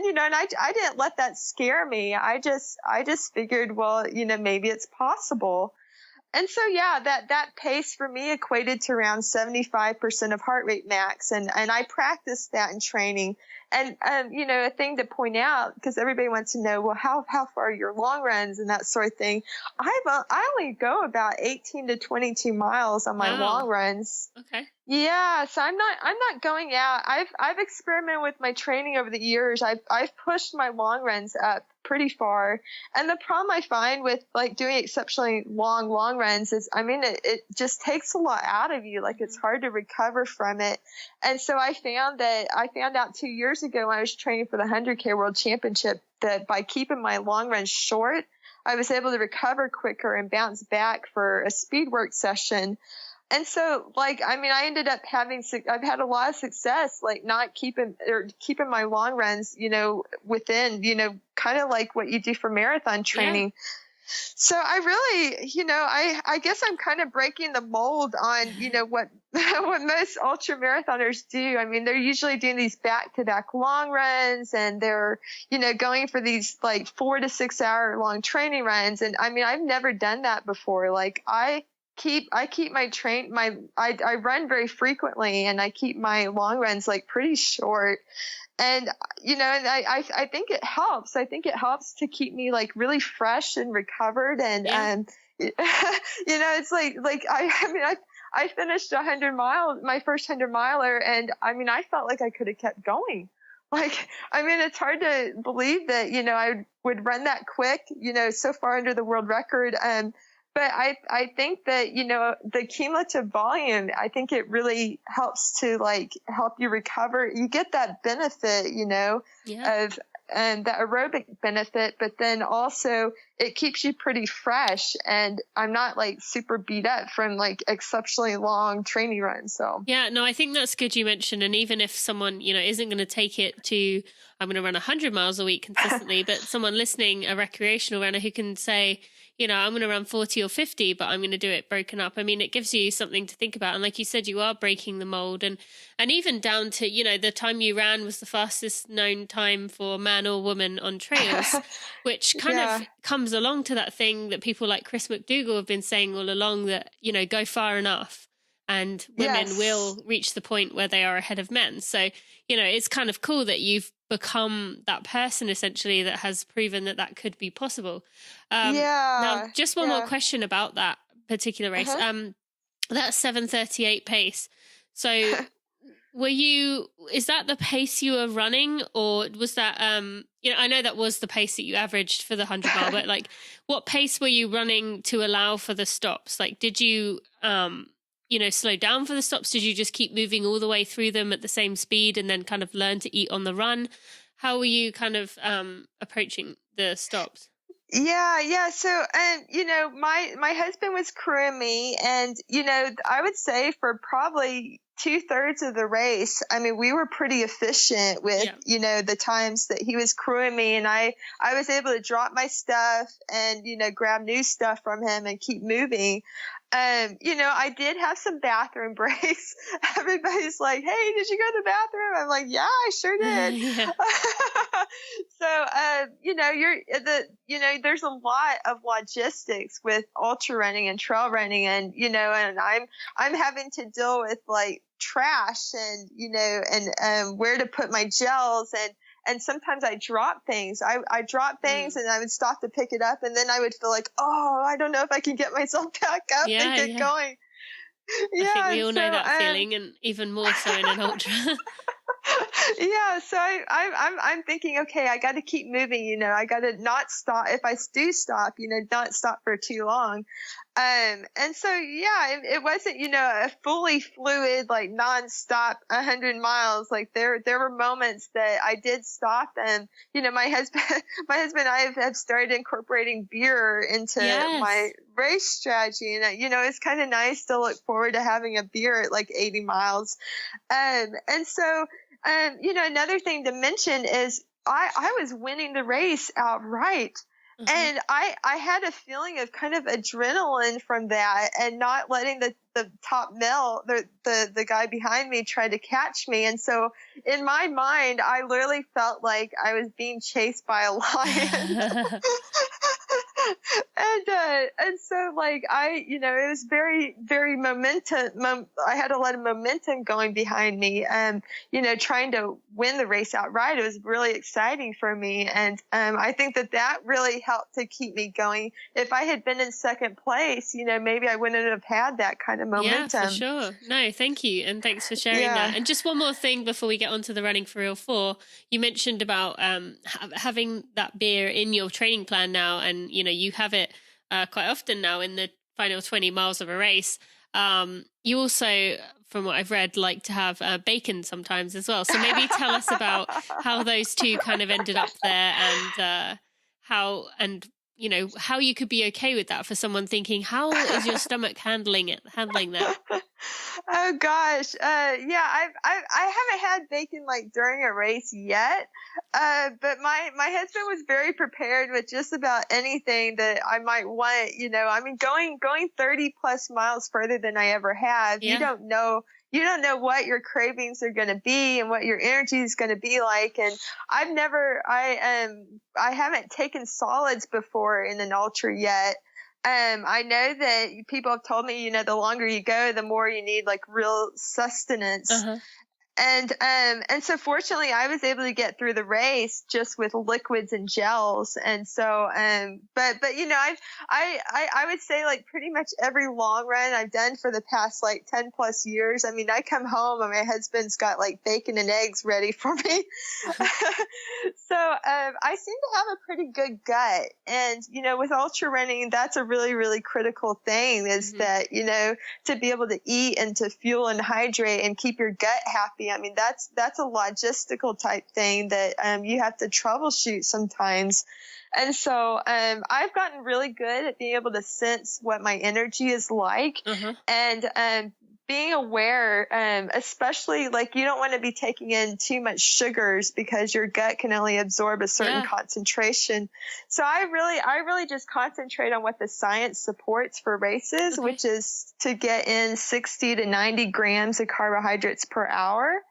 didn't let that scare me. I just figured, well, maybe it's possible. And so, yeah, that pace for me equated to around 75% of heart rate max. And I practiced that in training. And, a thing to point out, because everybody wants to know, well, how far are your long runs and that sort of thing. I only go about 18 to 22 miles on my long runs. Okay. Yeah, so I'm not going out. I've experimented with my training over the years. I've pushed my long runs up pretty far. And the problem I find with like doing exceptionally long runs is, it just takes a lot out of you. Like it's hard to recover from it. And so I found out 2 years ago when I was training for the 100K World Championship that by keeping my long runs short, I was able to recover quicker and bounce back for a speed work session. And so, I ended up I've had a lot of success, not keeping my long runs, within, kind of like what you do for marathon training. Yeah. So I really, I guess I'm kind of breaking the mold on, what most ultra marathoners do. They're usually doing these back-to-back long runs and they're, going for these 4 to 6 hour long training runs. And I've never done that before. I keep I run very frequently and I keep my long runs pretty short. And, I think it helps. I think it helps to keep me really fresh and recovered. And, it's I finished 100 miles, my first 100 miler. And I felt like I could have kept going. It's hard to believe that, I would run that quick, so far under the world record. But I think that, the cumulative volume, I think it really helps to help you recover. You get that benefit, of, and the aerobic benefit, but then also it keeps you pretty fresh. And I'm not super beat up from exceptionally long training runs. So yeah, no, I think that's good you mentioned. And even if someone, isn't going to take it to, I'm going to run 100 miles a week consistently, but someone listening, a recreational runner who can say, I'm going to run 40 or 50, but I'm going to do it broken up. It gives you something to think about. And like you said, you are breaking the mold. And even down to, the time you ran was the fastest known time for man or woman on trails, which kind of comes along to that thing that people like Chris McDougall have been saying all along that, go far enough and women will reach the point where they are ahead of men. So, it's kind of cool that you've become that person essentially that has proven that could be possible. Now, just one more question about that particular race. That 7:38 pace. So is that the pace you were running, or was that, I know that was the pace that you averaged for the 100 mile, but what pace were you running to allow for the stops? Did you, slow down for the stops? Did you just keep moving all the way through them at the same speed and then kind of learn to eat on the run? How were you kind of approaching the stops? Yeah. So, my husband was crewing me, and, I would say for probably 2/3 of the race, we were pretty efficient with, the times that he was crewing me, and I was able to drop my stuff and, grab new stuff from him and keep moving. I did have some bathroom breaks. Everybody's like, hey, did you go to the bathroom? I'm like, yeah, I sure did. So, there's a lot of logistics with ultra running and trail running, and, and I'm having to deal with trash and, and where to put my gels, and sometimes I drop things. I drop things and I would stop to pick it up, and then I would feel like, oh, I don't know if I can get myself back up and get going. I think we all know that feeling, and even more so in an ultra. Yeah, so I'm thinking, okay, I got to keep moving. I got to not stop. If I do stop, not stop for too long. And so, it wasn't, a fully fluid, nonstop 100 miles. There were moments that I did stop, and, my husband and I have started incorporating beer into my race strategy. And, it's kind of nice to look forward to having a beer at like 80 miles. And so, another thing to mention is I was winning the race outright. Mm-hmm. And I had a feeling of kind of adrenaline from that, and not letting the top male, the guy behind me, try to catch me. And so in my mind, I literally felt like I was being chased by a lion. And so like it was very, very momentum. I had a lot of momentum going behind me, trying to win the race outright. It was really exciting for me. And, I think that really helped to keep me going. If I had been in second place, maybe I wouldn't have had that kind of momentum. Yeah, for sure. No, thank you. And thanks for sharing that. And just one more thing before we get on to the Running for Real 4, you mentioned about having that beer in your training plan now, and, you have it quite often now in the final 20 miles of a race. You also, from what I've read, like to have bacon sometimes as well. So maybe tell us about how those two kind of ended up there, and how you could be okay with that for someone thinking, how is your stomach handling that? Oh gosh. I haven't had bacon like during a race yet. But my husband was very prepared with just about anything that I might want, going 30 plus miles further than I ever have. Yeah. You don't know what your cravings are going to be and what your energy is going to be like. And I haven't taken solids before in an ultra yet. I know that people have told me, the longer you go, the more you need like real sustenance. Uh-huh. And so fortunately I was able to get through the race just with liquids and gels. And so, but I would say like pretty much every long run I've done for the past like 10 plus years. I mean, I come home and my husband's got like bacon and eggs ready for me. So, I seem to have a pretty good gut. And, with ultra running, that's a really, really critical thing is mm-hmm. that, to be able to eat and to fuel and hydrate and keep your gut happy. I mean, that's a logistical type thing that you have to troubleshoot sometimes. And so I've gotten really good at being able to sense what my energy is like. Uh-huh. And being aware, especially like you don't want to be taking in too much sugars because your gut can only absorb a certain concentration. So I really just concentrate on what the science supports for races, which is to get in 60 to 90 grams of carbohydrates per hour.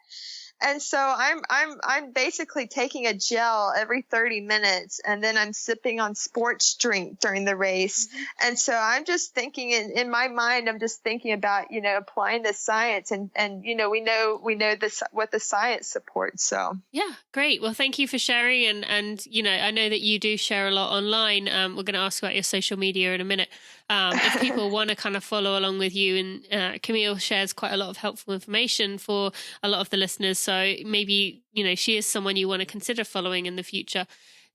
And so I'm basically taking a gel every 30 minutes, and then I'm sipping on sports drink during the race. Mm-hmm. And so I'm just thinking in my mind, I'm just thinking about, applying the science and we know this, what the science supports. So. Yeah, great. Well, thank you for sharing. And I know that you do share a lot online. We're going to ask about your social media in a minute. If people want to kind of follow along with you, and Camille shares quite a lot of helpful information for a lot of the listeners. So maybe, she is someone you want to consider following in the future.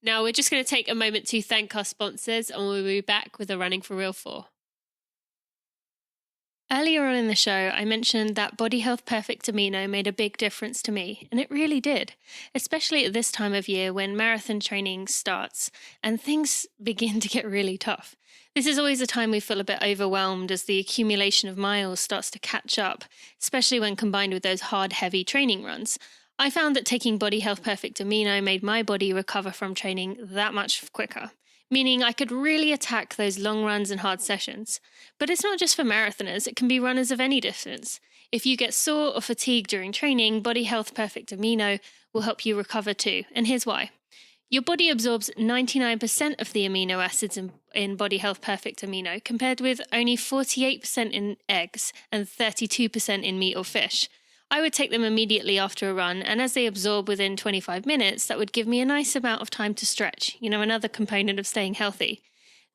Now we're just going to take a moment to thank our sponsors, and we'll be back with the Running for Real 4. Earlier on in the show, I mentioned that Body Health Perfect Amino made a big difference to me, and it really did, especially at this time of year when marathon training starts and things begin to get really tough. This is always a time we feel a bit overwhelmed as the accumulation of miles starts to catch up, especially when combined with those hard, heavy training runs. I found that taking Body Health Perfect Amino made my body recover from training that much quicker, meaning I could really attack those long runs and hard sessions. But it's not just for marathoners, it can be runners of any distance. If you get sore or fatigued during training, Body Health Perfect Amino will help you recover too, and here's why. Your body absorbs 99% of the amino acids in Body Health Perfect Amino, compared with only 48% in eggs and 32% in meat or fish. I would take them immediately after a run, and as they absorb within 25 minutes, that would give me a nice amount of time to stretch, another component of staying healthy.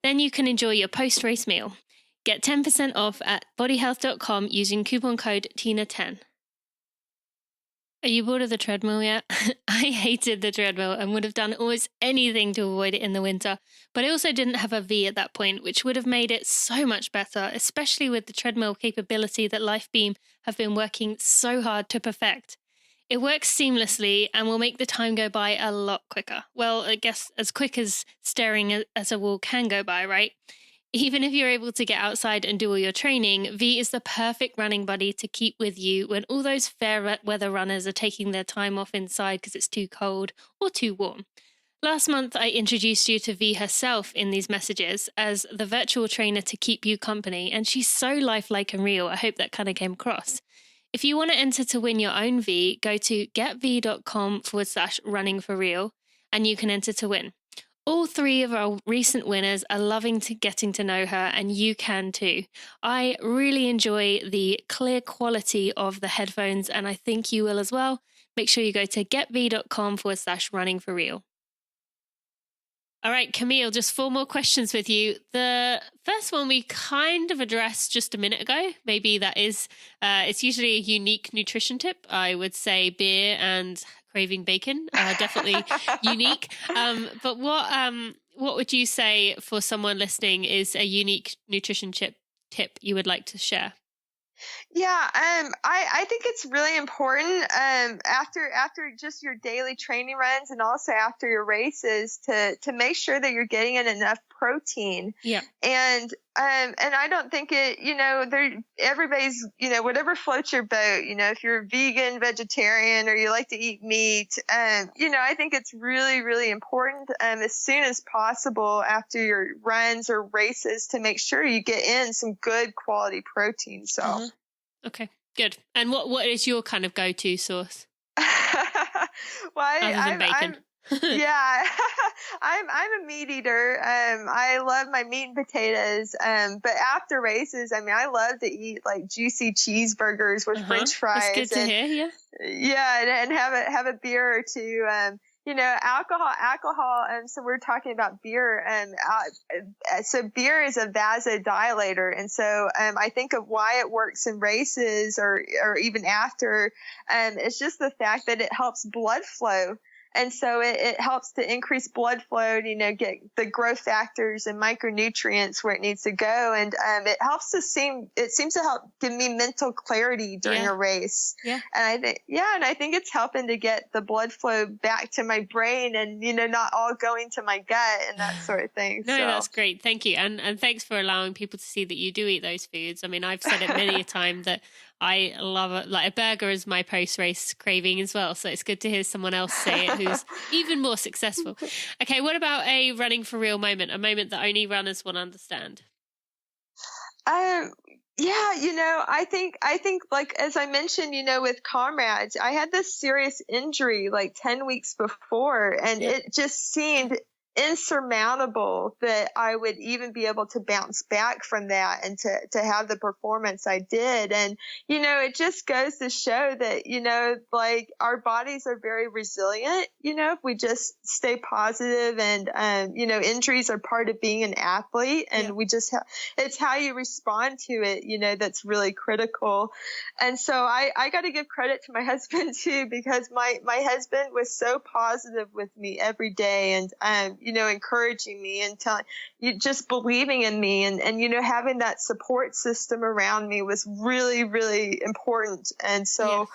Then you can enjoy your post-race meal. Get 10% off at bodyhealth.com using coupon code TINA10. Are you bored of the treadmill yet? I hated the treadmill and would have done almost anything to avoid it in the winter, but I also didn't have a V at that point, which would have made it so much better, especially with the treadmill capability that Lifebeam have been working so hard to perfect. It works seamlessly and will make the time go by a lot quicker. Well, I guess as quick as staring at a wall can go by, right? Even if you're able to get outside and do all your training, V is the perfect running buddy to keep with you when all those fair weather runners are taking their time off inside because it's too cold or too warm. Last month, I introduced you to V herself in these messages as the virtual trainer to keep you company, and she's so lifelike and real. I hope that kind of came across. If you want to enter to win your own V, go to getv.com/runningforreal, and you can enter to win. All 3 of our recent winners are loving getting to know her, and you can too. I really enjoy the clear quality of the headphones, and I think you will as well. Make sure you go to getv.com/runningforreal. All right, Camille, just 4 more questions with you. The first one we kind of addressed just a minute ago. Maybe that is, it's usually a unique nutrition tip. I would say beer and craving bacon are definitely unique. But what would you say for someone listening is a unique nutrition tip you would like to share? Yeah, I think it's really important after just your daily training runs and also after your races to make sure that you're getting in enough protein. Yeah. And I don't think everybody's, whatever floats your boat, if you're vegan, vegetarian, or you like to eat meat, I think it's really, really important as soon as possible after your runs or races to make sure you get in some good quality protein. So. Mm-hmm. Okay, good. And what is your kind of go-to source? Well, other than bacon. Yeah, I'm a meat eater. I love my meat and potatoes. But after races, I love to eat like juicy cheeseburgers with French fries. That's good to hear. Yeah. Yeah, and have a beer or two. Alcohol. So we're talking about beer, so beer is a vasodilator, and so I think of why it works in races or even after. It's just the fact that it helps blood flow. And so it helps to increase blood flow, get the growth factors and micronutrients where it needs to go. And it seems to help give me mental clarity during a race. Yeah. And I think it's helping to get the blood flow back to my brain and, not all going to my gut and that sort of thing. No, that's great. Thank you. And thanks for allowing people to see that you do eat those foods. I've said it many a time that I love it. Like a burger is my post-race craving as well. So it's good to hear someone else say it who's even more successful. Okay, what about a running for real moment? A moment that only runners will understand? I think like, as I mentioned, with comrades, I had this serious injury like 10 weeks before, and it just seemed insurmountable that I would even be able to bounce back from that and to have the performance I did. And, it just goes to show that, like our bodies are very resilient, if we just stay positive and, injuries are part of being an athlete, and we just it's how you respond to it, that's really critical. And so I got to give credit to my husband too, because my husband was so positive with me every day, and, encouraging me and telling you, just believing in me, and having that support system around me was really, really important. And so,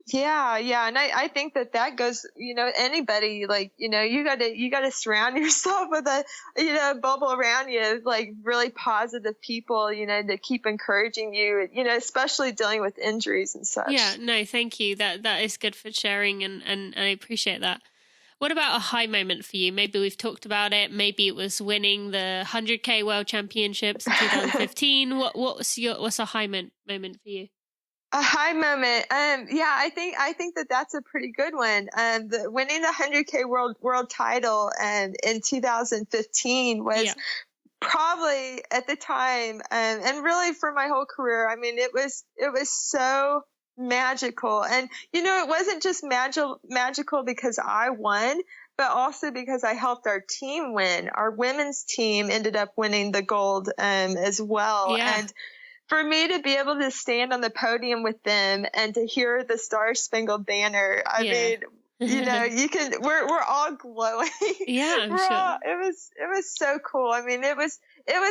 yeah. And I think that goes, anybody, like, you gotta surround yourself with a bubble around you, like really positive people, to keep encouraging you, especially dealing with injuries and such. Yeah, no, thank you. That is good for sharing, and I appreciate that. What about a high moment for you? Maybe we've talked about it. Maybe it was winning the 100K World Championships in 2015. What's a high moment for you? A high moment. I think that's a pretty good one. Winning the 100K world title in 2015 was probably at the time, and really for my whole career. It was so magical. And, it wasn't just magical because I won, but also because I helped our team win. Our women's team ended up winning the gold as well. Yeah. And for me to be able to stand on the podium with them and to hear the Star Spangled Banner, I mean, we're all glowing. Yeah, I'm sure. It was so cool. It was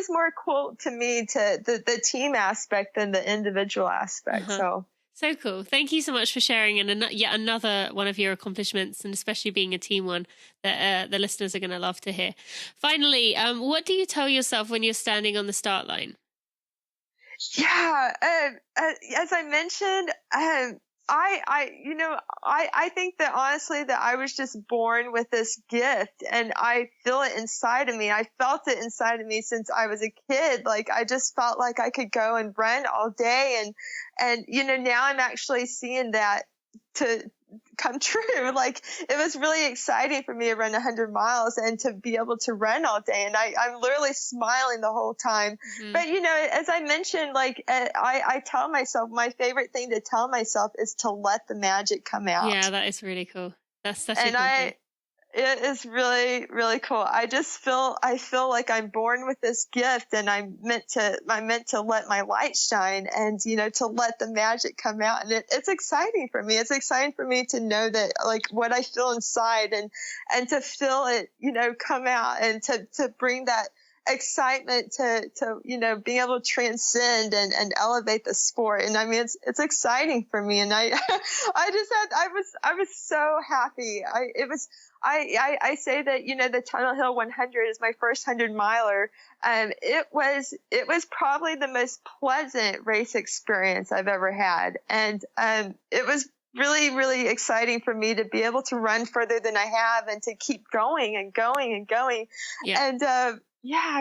more cool to me to the team aspect than the individual aspect. So. So cool. Thank you so much for sharing, and yet another one of your accomplishments, and especially being a team one that the listeners are going to love to hear. Finally, what do you tell yourself when you're standing on the start line? Yeah, as I mentioned, I think that honestly that I was just born with this gift, and I feel it inside of me. I felt it inside of me since I was a kid. Like I just felt like I could go and run all day, and now I'm actually seeing that to come true. Like it was really exciting for me to run 100 miles and to be able to run all day, and I'm literally smiling the whole time. Mm-hmm. But as I mentioned, like I tell myself, my favorite thing to tell myself is to let the magic come out. Yeah, that is really cool. That's such a cool thing. It is really, really cool. I feel like I'm born with this gift, and I'm meant to let my light shine, and to let the magic come out. And it's exciting for me. It's exciting for me to know that, like, what I feel inside, and to feel it come out, and to bring that excitement to being able to transcend and elevate the sport. And I mean, it's exciting for me, and I was so happy. I say that the Tunnel Hill 100 is my first 100 miler. It was probably the most pleasant race experience I've ever had, and it was really, really exciting for me to be able to run further than I have, and to keep going and going and going. Yeah. And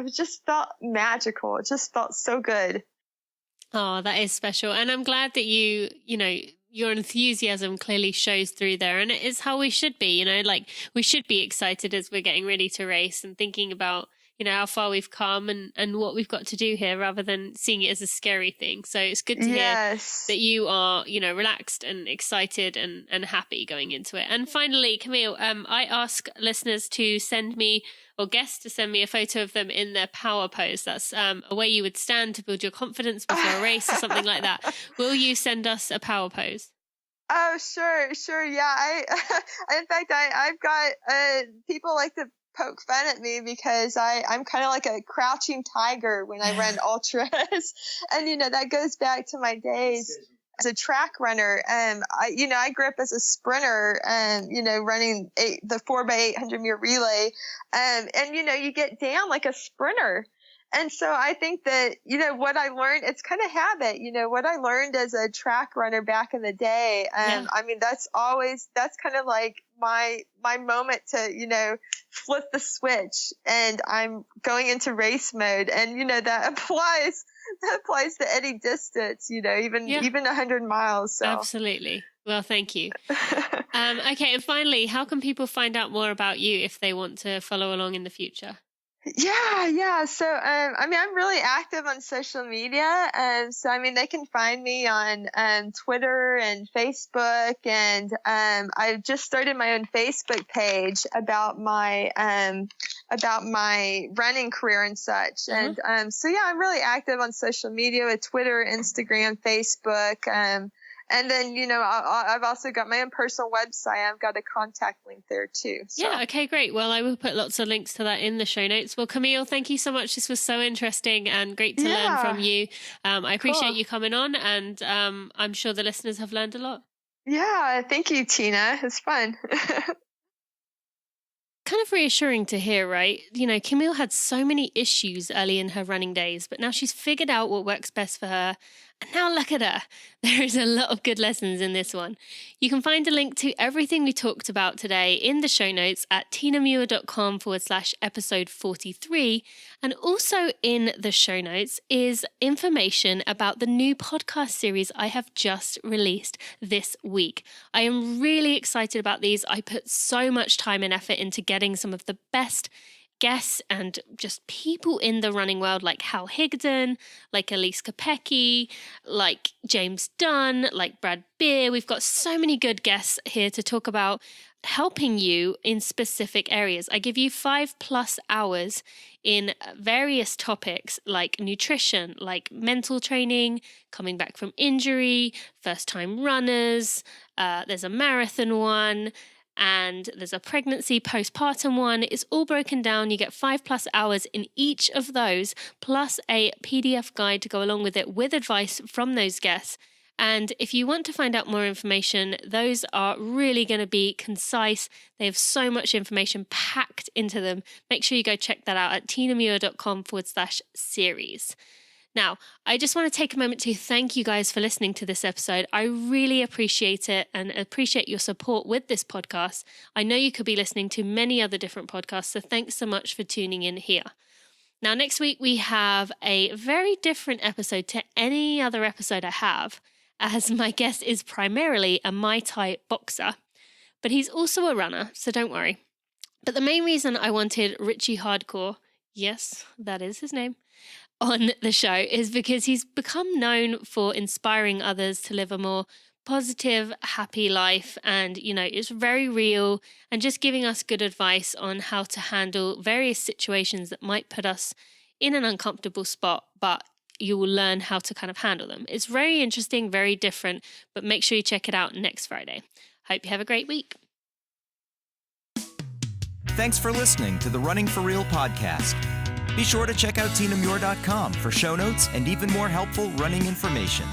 it just felt magical. It just felt so good. Oh, that is special, and I'm glad that your enthusiasm clearly shows through there, and it is how we should be, like we should be excited as we're getting ready to race and thinking about, how far we've come and what we've got to do here, rather than seeing it as a scary thing. So it's good to hear that you are, relaxed and excited and happy going into it. And finally, Camille, I ask listeners to send me, or guests to send me, a photo of them in their power pose. That's a way you would stand to build your confidence before a race or something like that. Will you send us a power pose? Oh, sure. Yeah. In fact, I've got people like to poke fun at me because I'm kind of like a crouching tiger when I run ultras. And, that goes back to my days as a track runner. I grew up as a sprinter, running the 4x800 meter relay. And you get down like a sprinter. And so I think that, what I learned, it's kind of habit, what I learned as a track runner back in the day. I mean, that's kind of like my moment to, flip the switch, and I'm going into race mode. And, that applies to any distance, even 100 miles. So. Absolutely. Well, thank you. Okay. And finally, how can people find out more about you if they want to follow along in the future? Yeah. So, I'm really active on social media. So, they can find me on Twitter and Facebook, and I've just started my own Facebook page about my running career and such. Mm-hmm. And I'm really active on social media with Twitter, Instagram, Facebook. And then, I've also got my own personal website. I've got a contact link there too. So. Yeah, okay, great. Well, I will put lots of links to that in the show notes. Well, Camille, thank you so much. This was so interesting and great to learn from you. I appreciate you coming on, and I'm sure the listeners have learned a lot. Yeah, thank you, Tina. It's fun. Kind of reassuring to hear, right? Camille had so many issues early in her running days, but now she's figured out what works best for her. And now look at her. There is a lot of good lessons in this one. You can find a link to everything we talked about today in the show notes at tinamuir.com/episode 43. And also in the show notes is information about the new podcast series I have just released this week. I am really excited about these. I put so much time and effort into getting some of the best guests and just people in the running world, like Hal Higdon, like Elise Kopecky, like James Dunn, like Brad Beer. We've got so many good guests here to talk about helping you in specific areas. I give you 5+ hours in various topics like nutrition, like mental training, coming back from injury, first-time runners, there's a marathon one, and there's a pregnancy postpartum one. It's all broken down. You get 5+ hours in each of those, plus a PDF guide to go along with it with advice from those guests. And if you want to find out more information, those are really going to be concise. They have so much information packed into them. Make sure you go check that out at tinamuir.com/series. Now, I just want to take a moment to thank you guys for listening to this episode. I really appreciate it and appreciate your support with this podcast. I know you could be listening to many other different podcasts, so thanks so much for tuning in here. Now, next week we have a very different episode to any other episode I have, as my guest is primarily a Muay Thai boxer, but he's also a runner, so don't worry. But the main reason I wanted Richie Hardcore, yes, that is his name, on the show is because he's become known for inspiring others to live a more positive, happy life. And, it's very real and just giving us good advice on how to handle various situations that might put us in an uncomfortable spot, but you will learn how to kind of handle them. It's very interesting, very different, but make sure you check it out next Friday. Hope you have a great week. Thanks for listening to the Running for Real podcast. Be sure to check out tinamuir.com for show notes and even more helpful running information.